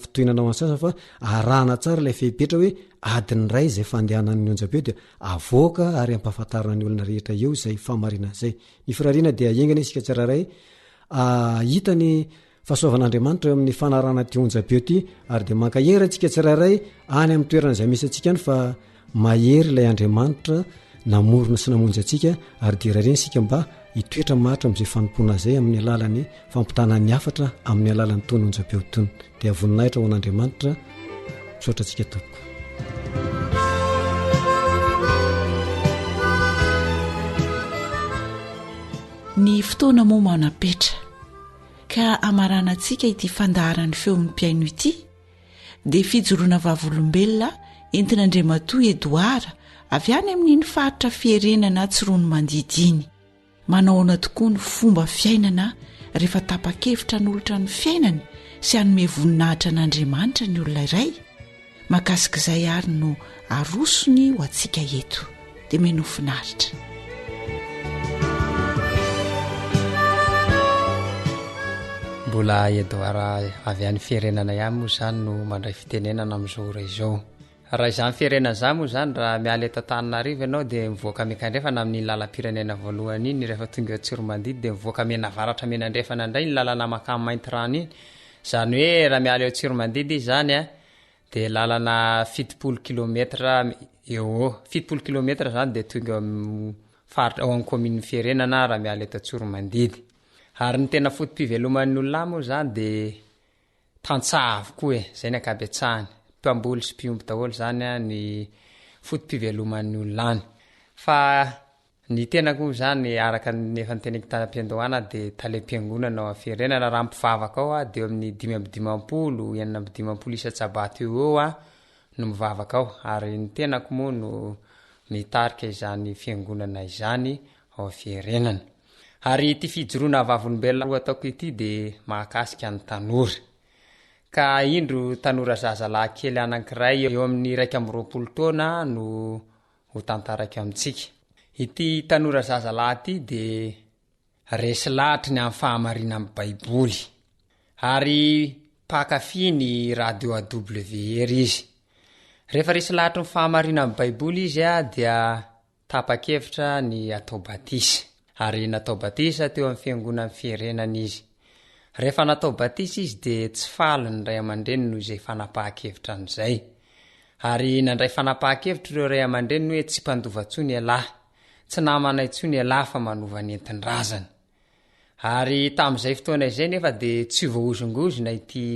fitohinana ansasa fa arahana tsara ilay fehipetra hoe adiny ray zay fandehanan'ny onjabeo dia avoaka ary ampahafantarana ny olona rehetra eo zay famarina zay ny firariana dia engana isika tsiraray hitany fahasoavan'andriamanitra eo amin'ny fanarana ty onjabeo ty ary dia mankahery antsika tsiraray any amin'ny toerana izay misy antsika any fa mahery ilay andriamanitra namorona sy namonjy antsika ary dia rareny sika mba hitoetra mahatra amin'izay fanompona zay amin'ny alalany fampitanany afatra amin'ny alalan'ny tony onjabeo tony dia voninahitra ho an'andriamanitra misaotra antsika tompoko ny fotoana moa manapetra ka amarana antsika ity fandaharany feon'ny mpiaino ity dia fijoroana vavolombelona entin'andriamatoa Edoara avy any amin'iny faritra fierenana tsy rony mandidiny manaoana tokoa ny fomba fiainana rehefa tapa-kevitra n'olotra ny fiainany sy hanome voninahitra an'andriamanitra ny olona iray makasika izay ary no arosony ho antsika eto dia meno finaritra mbola Edoara avy any firenana ihany moa zany no mandray fitenenana amin'izao ray izao raha izany firenana izany moa zany raha miala eto Antananarivo ianao dia mivoaka miakandrefana amin'ny lalam-pirenena voalohany iny rehefa tonga Tsiromandidy dia mivoaka menavaratra menandrefana indray ny lalana makamy mainty rano iny zany hoe raha miala eo Tsiromandidy izy zany dia lalana 70 kilometra eo 70 kilometra zany dia tonga faritra ao amin'ny commune firenana raha miala eto Tsiromandidy ary ny tena fotom-piveloman'ny olona moa zany dia tantsaha avokoa zay ny akabetsahany mpamboly sy mpiomby daholo zany ny fotom-piveloman'ny olona any fa ny tena koa zany araka nefa ny tenenky tam-piandohana dia talempiangonana ao amin'ny firenana raha mpivavaka ao dia amin'ny 5-9 isa-tsabato eo no mivavaka ao ary ny tenako moa no mitarika izany fiangonana izany ao amin'ny firenana ary ity fijoroana vavolombelona roa ataoko ity dia mahakasika ny tanora ka indro tanora zazalahy kely anankiray eo amin'ny 120 taona no ho tantaraka amintsika ity tanora zazalahy ity dia resy lahatra ny amin'ny fahamarina amin'ny baiboly ary mpakafy ny radio AWR izy rehefa resy lahatra ny fahamarina amin'ny baiboly izy dia tapa-kevitra ny atao batisa ary natao batisa teo amin'ny fiangonan'ny firenana izy rehefa natao batisa izy dia tsy faly ny ray aman-dreny noho izay fanapahan-kevitra an'izay ary nandray fanapahan-kevitra ireo ray aman-dreny hoe tsy mpandovan-tsony ialahy tsy namanay tsony ialahy fa manova ny entin-drazana ary tamin'izay fotoana izay nefa dia tsy voahozongozona ity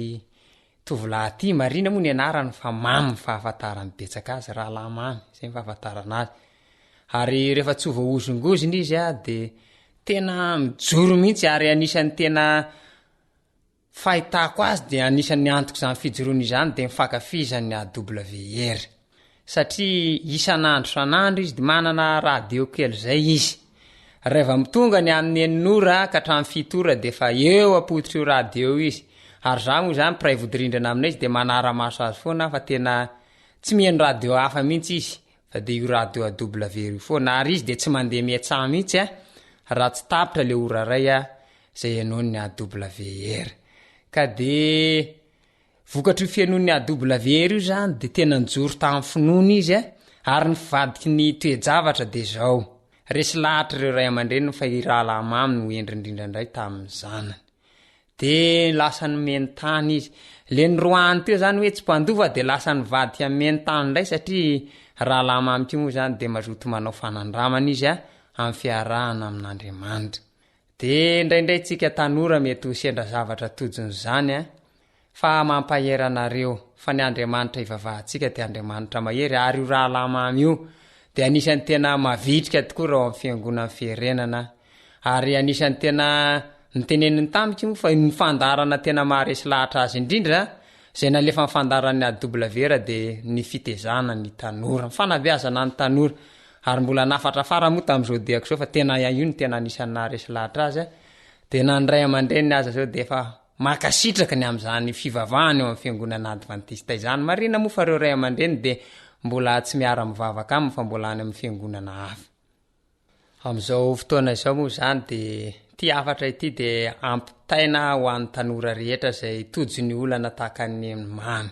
tovolahy ity marina moa ny anarany fa mamy ny fahafantarany betsaka azy raha lahy mamy izay ny fahafantarana azy ary rehefa tsy voahozongozona izy dia tena mijoro mihitsy ary anisan'ny tena fahitako azy dia anisan'ny antoko izany fijoroana izany dia mifankafizan'ny AWR satria isan'andro san'andro izy de manana radio kely zay izy reva mitonga ny amin'ny eninora ka hatramy fitora de fa eo apotitra io radio izy ary za moa zany pray vodrindrina aminay izy de manara-maso azy foana fa tena tsy mihaino radio hafa mihitsy izy fa de io radio AW io foana ary izy de tsy mandeha miatsaha mihitsy raha tsy tapitra le ora ray zay ianony AWR ka de vokatry io fianon'ny AWR io zany de tena njoro tamin'ny finoana izy ary ny fivadiky ny toejavatra de zao resy lahatra ireo ray aman-dreny fa irahalamamy no endrindrindra indray tamin'ny zanany de lasa ny mentany izy le ny roany teo zany hoe tsy mpandova de lasa ny vadika amin'ny mentany indray satria rahalamamy ty moa zany de mazoto manao fanandramana izy amin'ny fiarahana amin'Andriamanitra de indraindray tsika tanora mety ho sendra zavatra tojony zany fa mampaheranareo fa ny Andriamanitra ivavahantsika de Andriamanitra mahery ary io rahalamamy io de anisany tena mavitrika tokoa raha amin'ny fiangonan'ny firenena ary anisany tena niteneniny tamiko fa ny fandarana tena maharesy lahatra azy indrindra zay nalefa ny fandaran'ny AWR de ny fitezana ny tanora fanabeazana ny tanora ary mbola nafatra fara moa tamin'izao diako zao fa tena io ny tena anisany naharesy lahatra azy de nandray aman-dreniny azy zao de fa makasitraka ny am'izany fivavahany eo amin'ny fiangonana Adventista izany marina moa fa reo ray aman-dreny de mbola tsy miara mivavaka aminy fa mbola any amin'ny fiangonana hafa am'izao fotoana izao moa zany de ty afatra ity de ampitaina ho an'ny tanora rehetra zay tojo ny olana tahaka ny mamy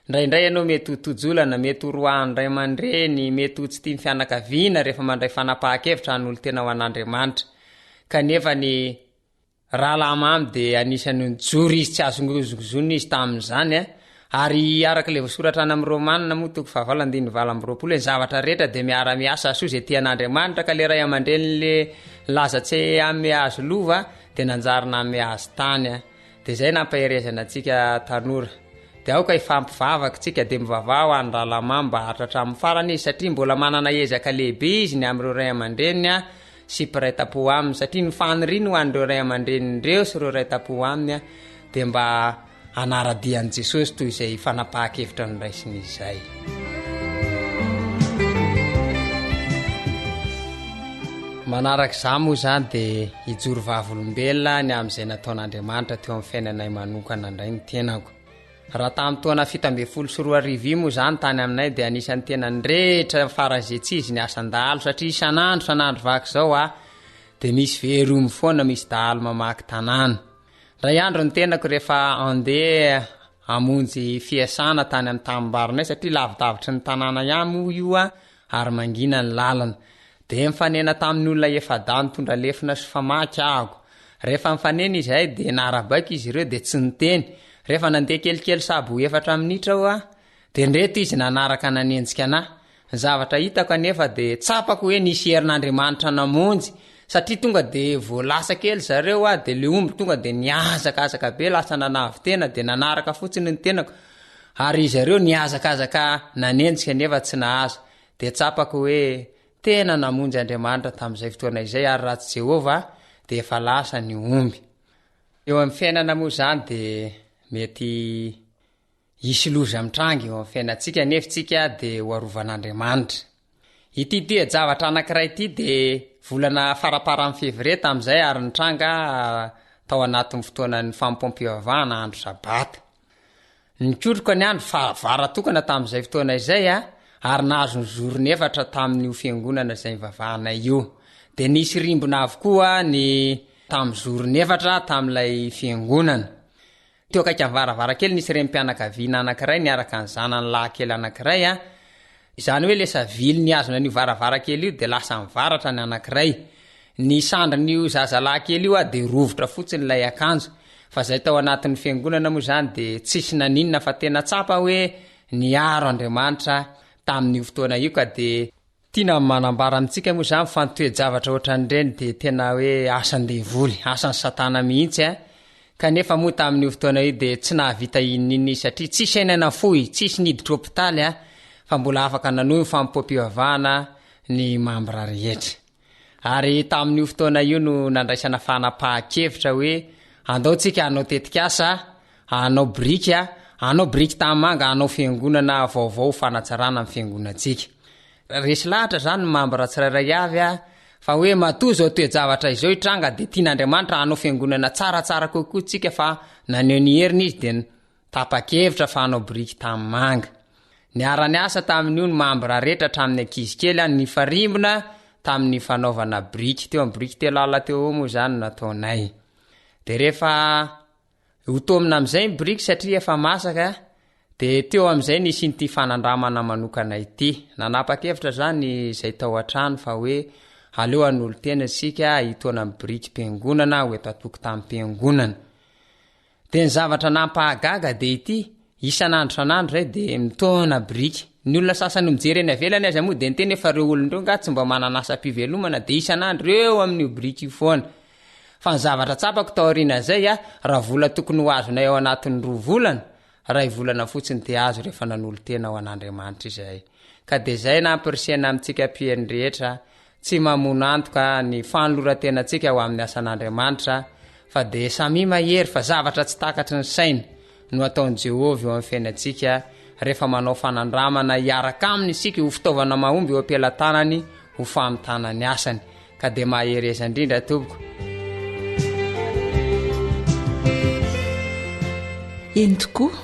indraindray ianao mety ho tojolana mety ho roahan'ny ray aman-dreny mety ho tsy tia ny fianakaviana rehefa mandray fanapahan-kevitra ny olo tena ho an'Andriamanitra kanefa ny rahalamamy de anisany njoro izy tsy azongozongozony izy tamin'izany ary araka le voasoratra any amin'ny Romanina moa toko 7:20 zavatra rehetra de miara-miasa soa zay tian'Andriamanitra ka le ray aman-dreny le lazatsy amin'ny azo lova de nanjarina amin'ny azo tany de zay nampaherezana antsika tanora de aoka ifampivavaka tsika de mivavao any rahalamamy mba hatratra amin'ny farany izy satria mbola manana ezaka lehibe izy ny amin'ireo ray aman-dreny sy piraitapo aminy satria ny faniriny ho an'ireo ray aman-drenindreo sy ireo raitapo aminy de mba anaradian'i Jesosy toy izay fanapahan-kevitra ny raisin'izay manaraka za moa zany de hijoro vavolombelona ny amin'izay nataon'Andriamanitra teo amin'ny fiainanay manokana indray ny tenako raha tamin'ny taona 724 moa zany tany aminay de anisan'ny tena nrehetra farazay tsy izy ny asan-dahalo satria sanandro vaky zao de misy veromy foana misy dahalo mamaky tanàna ray andro ny tenako rehefa andeha amonjy fiasana tany amin'ny tamimbaronay satria lavidavitry ny tanàna ihany io ary mangina ny lalana de mifanena tamin'ny olona efadany tondra lefina sy famaky ahako rehefa mifanena izahay de narabaika izy ireo de tsy niteny rehefa nandeha kelikely sabo 4 minitra de nreto izy nanaraka nanenjika anahy ny zavatra hitako anefa de tsapako hoe nisy herin'Andriamanitra namonjy satria tonga de voalasa kely zareo de le omby tonga de niazakazaka be lasa nanavitena de nanaraka fotsiny ny tenako ary zareo niazakazaka nanenjika nefa tsy nahazo de tsapako hoe tena namonjy Andriamanitra tamin'izay fotoana izay ary ratsy Jehova de efa lasa ny omby eo amin'ny fiainana moa zany de mety isy loza mitrangy eo amin'ny fiainantsika nefa tsika de hoarovan'Andriamanitra ity zavatra anankiray ity de volana faraparan'ny Février tamin'izay ary nitranga tao anatin'ny fotoana ny fampompivavahana andro sabata nikotroko ny andro fa varatokana tamin'izay fotoana izay ary nahazo ny zorony efatra tamin'io fiangonana zay mivavahana io de nisy rimbona avokoa ny tamin'ny zorony efatra tamin'ilay fiangonana teo akaiky amin'ny varavarakely nisy rem-pianakaviana anankiray niaraka ny zanany lahy-kely anankiray izany hoe lesa vily ny azona n'io varavarakely io de lasa mivaratra ny anankiray ny sandrin'io zazalahy-kely io de rovotra fotsiny lay akanjo fa zay tao anatin'ny fiangonana moa zany de tsisy naninona fa tena tsapa hoe niaro Andriamanitra tamin'io fotoana io ka de tiana manambara amintsika moa zany fantoejavatra ohatran'ireny de tena hoe asan-devoly asan'ny satana mihitsy kanefa moa tamin'io fotoana io de tsy nahavita ininy satria tsisy ainana fohy tsisy niditra hôpitaly fa mbola afaka nanohy ny fampompivavahana ny mambra rehetra ary tamin'io fotoana io no nandraisana fanapahan-kevitra hoe andao tsika anao tetikasa anao brika anao briky tamanga anao fiangonana vaovao fanatsarana amin'ny fiangonantsika resy lahatra zany mambra tsirairay avy a fa hoe mato zao toejavatra izao itranga de tian'andriamanitra anao fiangonana tsaratsara kokoa tsika fa naneo ny heriny izy de tapa-kevitra fa anao briky tamanga ny arany asa tamin'io ny mambra rehetra hatramin'ny ankizy kely a ny farimbona tamin'ny fanaovana briky teo amin'ny briky telala teo moa zany nataonay de rehefa hotomina amin'izay ny briky satria efa masaka de teo amin'izay nisy nyty fanandramana manokana ity nanapa-kevitra zany izay tao an-trano fa hoe aleo an'olo tena sika hitona amin'ny briky mpiangonana ho eto atoky tamin'ny mpiangonana de ny zavatra nampahagaga de ity isan'andro san'andro zay de mitona briky ny olona sasany mijery eny avelany aza moa de nyteny efa reo olondreo nga tsy mba mananasa-pivelomana de isan'andro reo amin'io briky foana fa ny zavatra tsapako taoriana zay a raha vola tokony ho azonay ao anatin'ny 2 volana raha ivolana fotsiny de azo rehefa nanolo tena ao an'andriamanitra izay ka de zay nampirisiana amintsika piany rehetra tsy mamono antoka ny fanolorantenantsika ho amin'ny asan'andriamanitra fa de samy mahery fa zavatra tsy takatry ny saina no ataon'i Jehovah eo amin'ny fiainantsika rehefa manao fanandramana hiaraka aminy isika ho fitaovana mahomby eo ampilatanany ho famitana ny asany ka de mahereza indrindra tompoko eny tokoa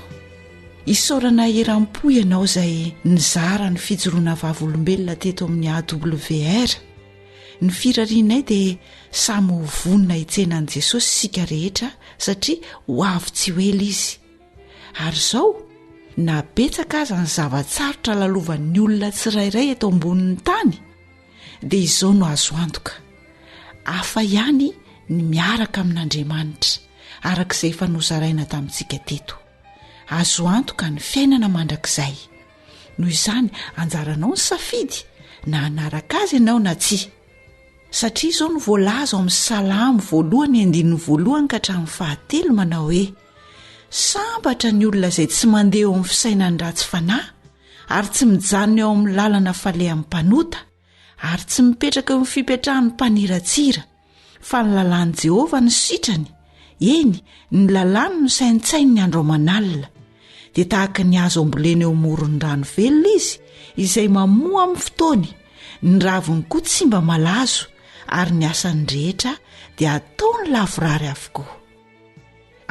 isaorana eram-po ianao izay nizara ny fijoroana vavolombelona teto amin'ny AWR ny firarianay dia samy ho vonina hitsenan'i Jesosy sika rehetra satria ho avy tsy ho ela izy ary izao nabetsaka aza ny zavatsarotra lalovan'ny olona tsirairay eto ambonin'ny tany dia izao no azo antoka hafa ihany ny miaraka amin'Andriamanitra arak'izay efa nozaraina tamintsika teto azo antoka ny fiainana mandrakizay noho izany anjaranao ny safidy na hanaraka azy ianao na tsia satria izao no voalaza ao amin'ny Salamo 1:1 ka hatramin'ny 7 manao hoe sambatra ny olona izay tsy mandeha eo amin'ny fisainany ratsy fanahy ary tsy mijanona eo amin'ny lalana falehan'ny mpanota ary tsy mipetraka eo amin'ny fipetrahan'ny mpaniratsira fa ny lalàn'i Jehovah ny sitrany eny ny lalàny no saintsainy ny andro aman'alina dia tahaka ny azo ambolena eo amoron'ny rano velona izy izay mamoa amin'ny fotoany ny raviny koa tsy mba malazo ary ny asany rehetra dia ataony lavorary avokoa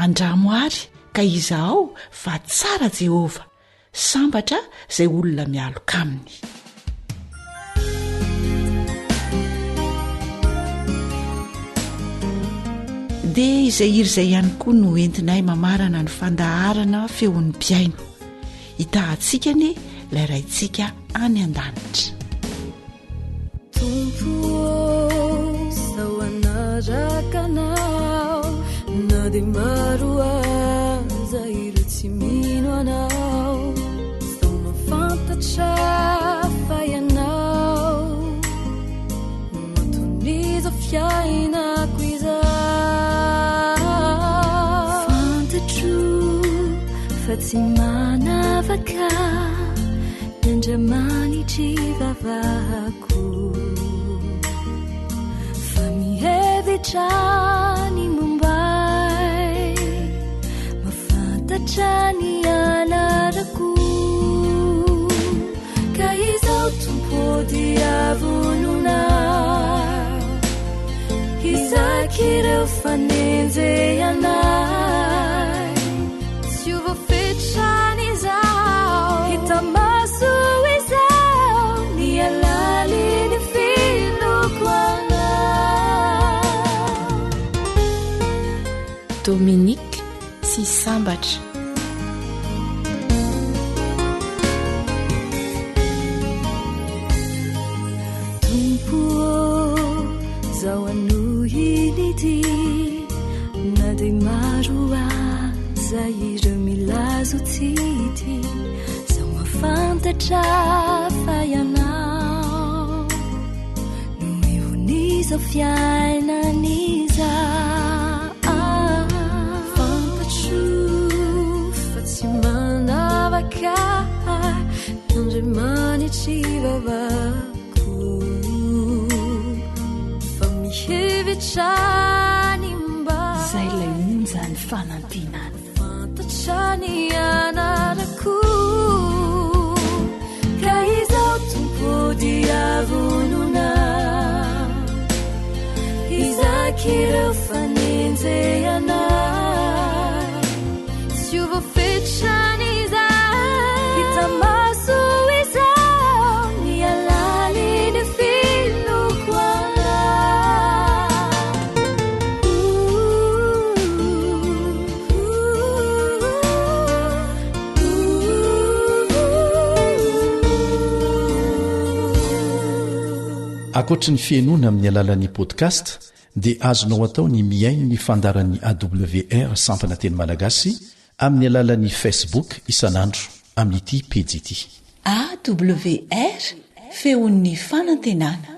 andramo ary ka izaho fa tsara Jehovah sambatra izay olona mialoka aminy dia izay iry izay ihany koa no entinay mamarana ny fandaharana feon'ny mpiaino hitahantsika ilay raintsika any an-danitra Tompo sao anarakanao na dia maro aza ireo tsy mino anao sao mafantatra fa ianao matonizo fiainako izao fantatro fa tsy manavaka Andriamanitry vavahako fa mihevitra ny mombay mafantatra ny anarako ka izao tompody avonona izakireo fanenjey anay tsy ho voafetrany izao hitamaso izao ny alaliny filoko anay Dominique sy sambatra Tompo zao anohiny ity na dia maro aza ireo milazo tsity zao mafantatra fa ianao no ihonizao fiainaniza fantatro fa tsy manavaka Andriamanitry vavahako fa mihevitra ny mba zay ilay onja ny fanantinany fantatro fechany anarako ka izao tompody avonona izakireo fanenjehana tsy o voafetrany izay hitamaso izao ny alaliny filokoana akoatra ny fiainoana amin'ny alalan'ni podcast dia azonao atao ny miaino ny fandaran'ny awr sampana teny malagasy amin'ny alalan'ni facebook isanandro amin'ity pejy ity awr feon'ny fanantenana.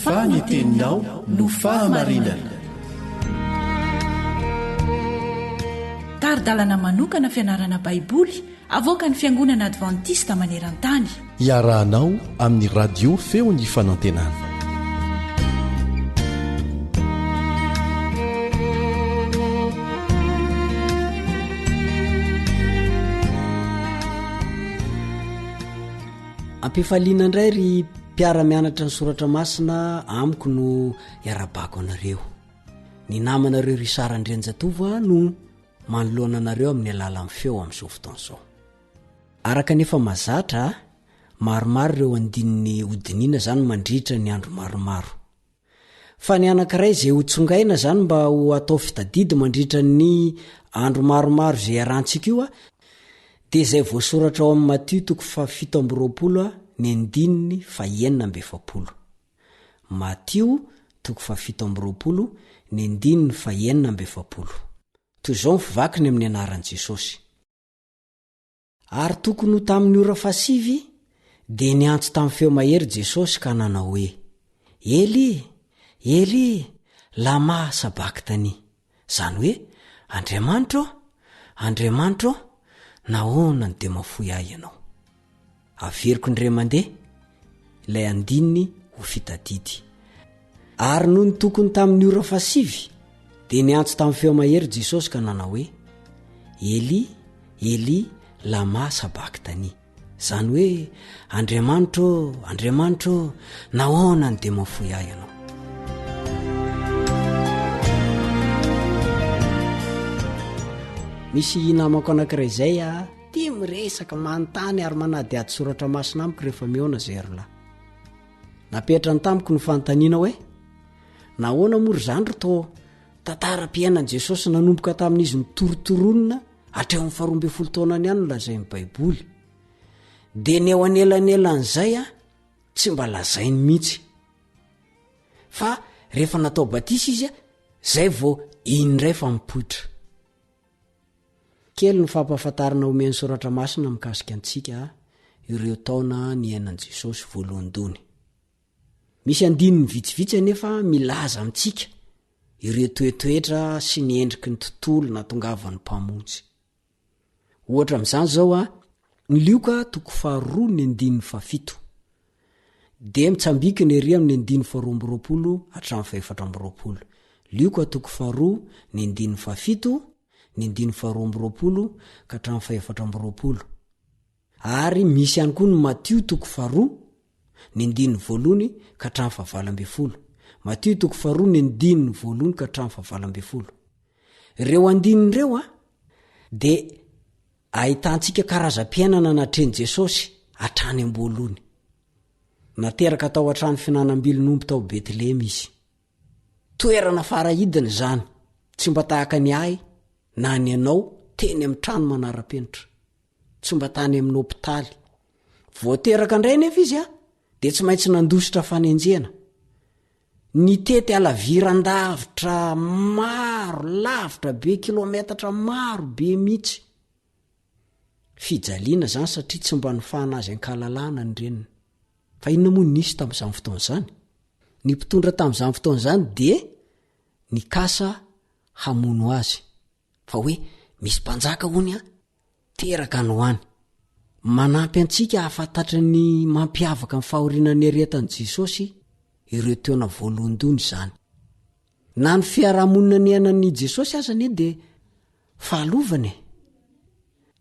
faneteninao no fahamarinana. taridalana manokana fianarana baiboly avoaka ny fiangonana advantista maneran-tany iarahanao amin'ny radio feo ny fanantenana. ampifaliana indray ry mpiara-mianatra ny soratra masina amiko no iarabako anareo ny namanareo ry sarandrenjatova no manoloana anareo amin'ny alala amin'ny feo amin'izao fotoan'izao. Araka nefa mazatra maromaro ireo andininy hodiniana zany mandritra ny andro maromaro. Fa ny anankiray izay ho tsongaina zany mba ho atao fitadidy mandritra ny andro maromaro izay arantsika io dia izay voasoratra ao amin'ny Matio 7:20 ny andininy 9:7. Matio 7:20 ny andininy 9:7. Toy izao mivakiny amin'ny anaran'i Jesosy. Ary tokony ho tamin'ny ora fasivy dia niantso tamin'ny feo mahery Jesosy ka nanao hoe Eli, Eli, lama sabaktani. Zany hoe Andriamanitro, Andriamanitro, nahoana ny dia mafoy ahy ianao. Averiko indray mandeha ilay andininy ho fitadidy. Ary noho ny tokony tamin'ny ora fasivy dia niantso tamin'ny feo mahery Jesosy ka nanao hoe Eli, Eli, lama sabaktani. Zany hoe Andriamanitro, Andriamanitro, nahoana ny dia mafoy ahy ianao. Misy namako anankiray izay tia miresaka manontany ary manady ady soratra masina amiko rehefa miona zay rola. Napetra ny tamiko ny fanontaniana hoe nahoana mory zany ro to tantaram-piainan'i Jesosy nanomboka tamin'izy mitorotoronina hatreo amin'ny 12 taonany ihany no lazain'ny baiboly. Dia ny eo anelanelan'izay tsy mba lazainy mihitsy. Fa rehefa natao batisa izy zay vao indray fa mipoitra. Kely ny fampahafantarana omeny soratra masina mikasika antsika ireo taona ny ainan'i Jesosy voalohany. Misy andininy vitsivitsy anefa milaza amintsika ireo toetoetra sy ny endriky ny tontolo natongavan'ny mpamonjy. Ohatra amin'izany zao ny Lioka 2 ny andininy 7 dia mitsambiky ny ery amin'ny andininy 12 hatramin'ny 14. Lioka 2 ny andininy 7 ny andininy 12 ka hatramin'ny 14. Ary misy ihany koa ny Matio 2 ny andininy 1 ka hatramin'ny 12. Matio 2 ny andininy 1 ka hatramin'ny 12. Ireo andininy ireo dia ahitantsika karazam-piainana natreny Jesosy hatrany am-bolony. Nateraka tao hatrany finanam-bilon'omby tao Betlehema izy. Toerana farahidina zany, tsy mba tahaka ny ahy na ny anao teny amin'ny trano manara-penitra, tsy mba tany amin'ny hopitaly. Voateraka indray nefa izy dia tsy maintsy nandositra fanenjena. Ny tety alaviran-davitra maro, lavitra be, kilometatra maro be mihitsy. Fijaliana zany satria tsy mba nifahana azy ankalalana ny reniny. Fa inona moa nisy tamin'izany fotoana izany? Ny mpitondra tamin'izany fotoana izany dia ny kasa hamono azy. Fa hoe misy mpanjaka hony teraka ny hoany. Manampy antsika hafantatra ny mampiavaka ny fahorianany aretan'i Jesosy ireo teona voalondony zany na ny fiarahamonina ny ainany Jesosy azany de fahalovany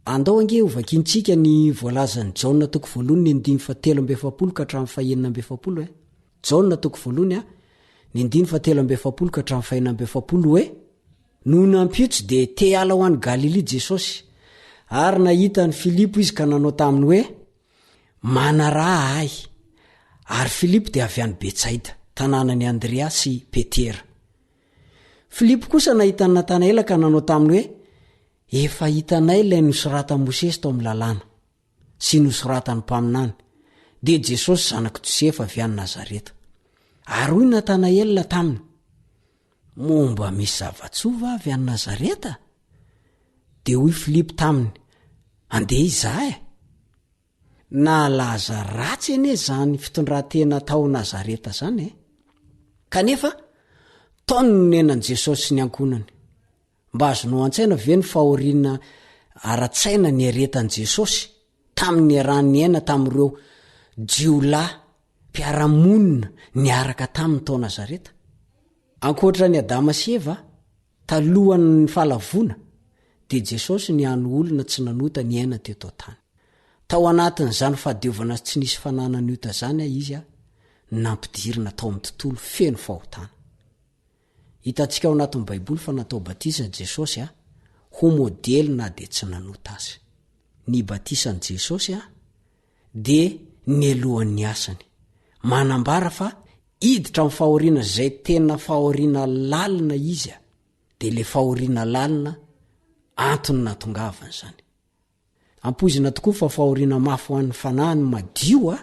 andao ange hovakintsika ny voalazany Jaona toko voalohany ny 7:7 ka hatramin'ny 9:7 Jaona toko voalohany ny 7:7 ka hatramin'ny 9:7 hoe no nampiotsy de te ala ho any Galili Jesosy ary nahita ny Filipo izy ka nanao taminy hoe manaraha ahy ary Filipo de avy any Betsaida tanànany Andrea sy Petera. Filipo kosa nahita ny Natanaela ka nanao taminy hoe efa hitanay ilay nosoratany Mosesy tao amin'ny lalàna sy nosoratany mpaminany de Jesosy zanaka Josefa avy any Nazareta. Ary hoy Natanaela taminy momba misy zava-tsova avy any Nazareta? De hoy Filipo taminy andeha izahay nalaza ratsy ene zany fitondratena tao Nazareta zany kanefa taony no nenan'i Jesosy sy ny ankonany mba azonao an-tsaina ve ny fahoriana ara-tsaina ny aretan'i Jesosy tamin'ny arahany aina tamin'ireo jiolahy mpiaramonina niaraka taminy tao Nazareta. Ankoatra ny Adama sy Eva talohan'ny fahalavona de Jesosy ny hany olona tsy nanota ny aina teto tany. Tao anatin'izany fahadiovana tsy nisy fananany ota zany izy nampidirina tao amin'ny tontolo feno fahotana. Hitantsika ao anatin'ny Baiboly fa natao batisa Jesosy ho modely na de tsy nanota azy. Ny batisan'i Jesosy de ny alohan'ny asany manambara fa iditra amin'ny fahoriana zay tena fahoriana lalina izy de le fahoriana lalina antony natongavany zany. Ampoizina tokoa fa fahoriana mafy ho an'ny fanahiny madio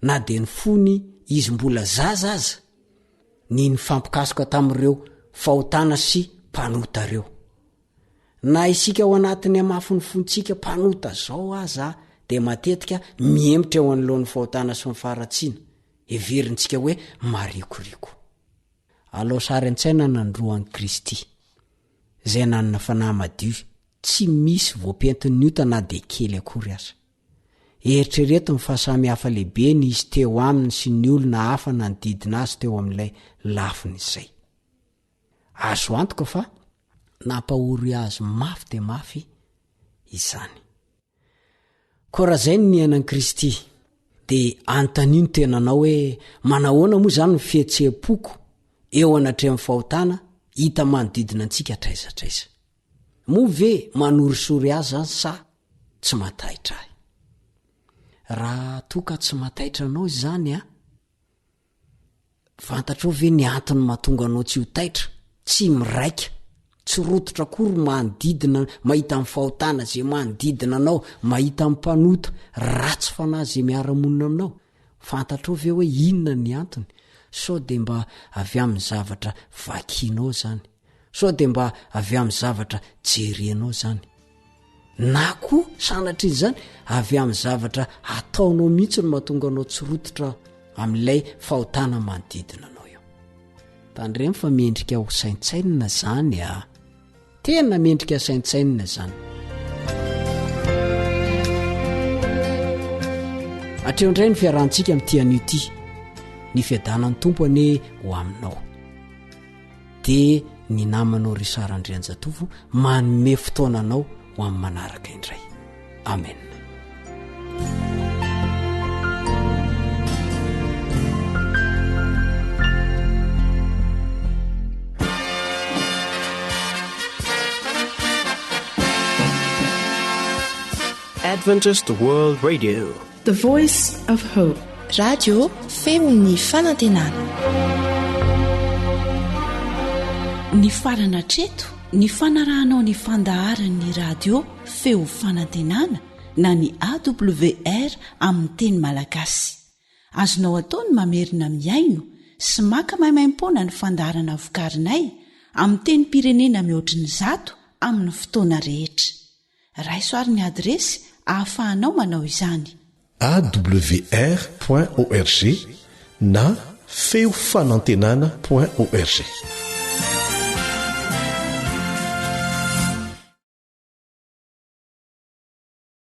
na de ny fony izy mbola zaza aza ny fampikasoka tamin'ireo fahotana sy mpanotareo. Na isika ao anatin'ny amafy ny fontsika mpanota zao aza de matetika miemitra eo anoloan'ny fahotana sy ny faharatsiana everintsika hoe marikoriko. Alao sary an-tsaina nandroan'i Kristy zay nanana fanahy madio tsy misy voapentiny ota na de kely akory aza. Eritrereto ny fahasamihafa lehibe ny izy teo aminy sy ny olona hafa nanodidina azy teo amin'ilay lafiny izay. Azo antoka fa nampahory azy mafy de mafy izany. Koa raha zay ny ainan'i Kristy de antanino tenanao hoe manahoana moa zany ny fihetseham-poko eo anatrehan'ny fahotana hita manodidina antsika traizatraiza. Moa ve manorisory azy zany sa tsy mataitra ahy? Raha toka tsy mataitra anao zany fantatrao ve ny antony mahatonga anao tsy ho taitra, tsy miraika, tsy rototra akory manodidina mahita amin'ny fahotana zay manodidina anao, mahita amin'ny mpanota ratsy fanahy zay miara-monina aminao. Fantatrao ve hoe inona ny antony? Sao de mba avy amin'ny zavatra vakianao zany, sao de mba avy amin'ny zavatra jerenao zany, na koa sanatry izany avy amin'ny zavatra ataonao mihitsy no mahatonga anao tsy rototra amin'ilay fahotana manodidina anao eo. Tandremy fa mendrika ho saintsainina zany tena mendrika saintsainina zany. Atreo indray ny fiarahantsika amin'ity an'ity ny fiadanan'ny tompo ane ho aminao de ny namanao ry sarandrianjatovo manome fotoananao ho amin'ny manaraka indray. Amen. Adventist World Radio, The Voice of Hope. Radio feony fanantenana. Ny farana treto ny fanarahanao ny fandaharan'ny radio feo fanantenana na ny AWR amin'ny teny malagasy. Azonao atao ny mamerina miaino sy maka maimaimpoana ny fandaharana vokarinay amin'ny teny pirenena mihoatriny 100 amin'ny fotoana rehetra. Raisoaryn'ny adresy ahafahanao manao izany: awr.org na feofanantenana.org.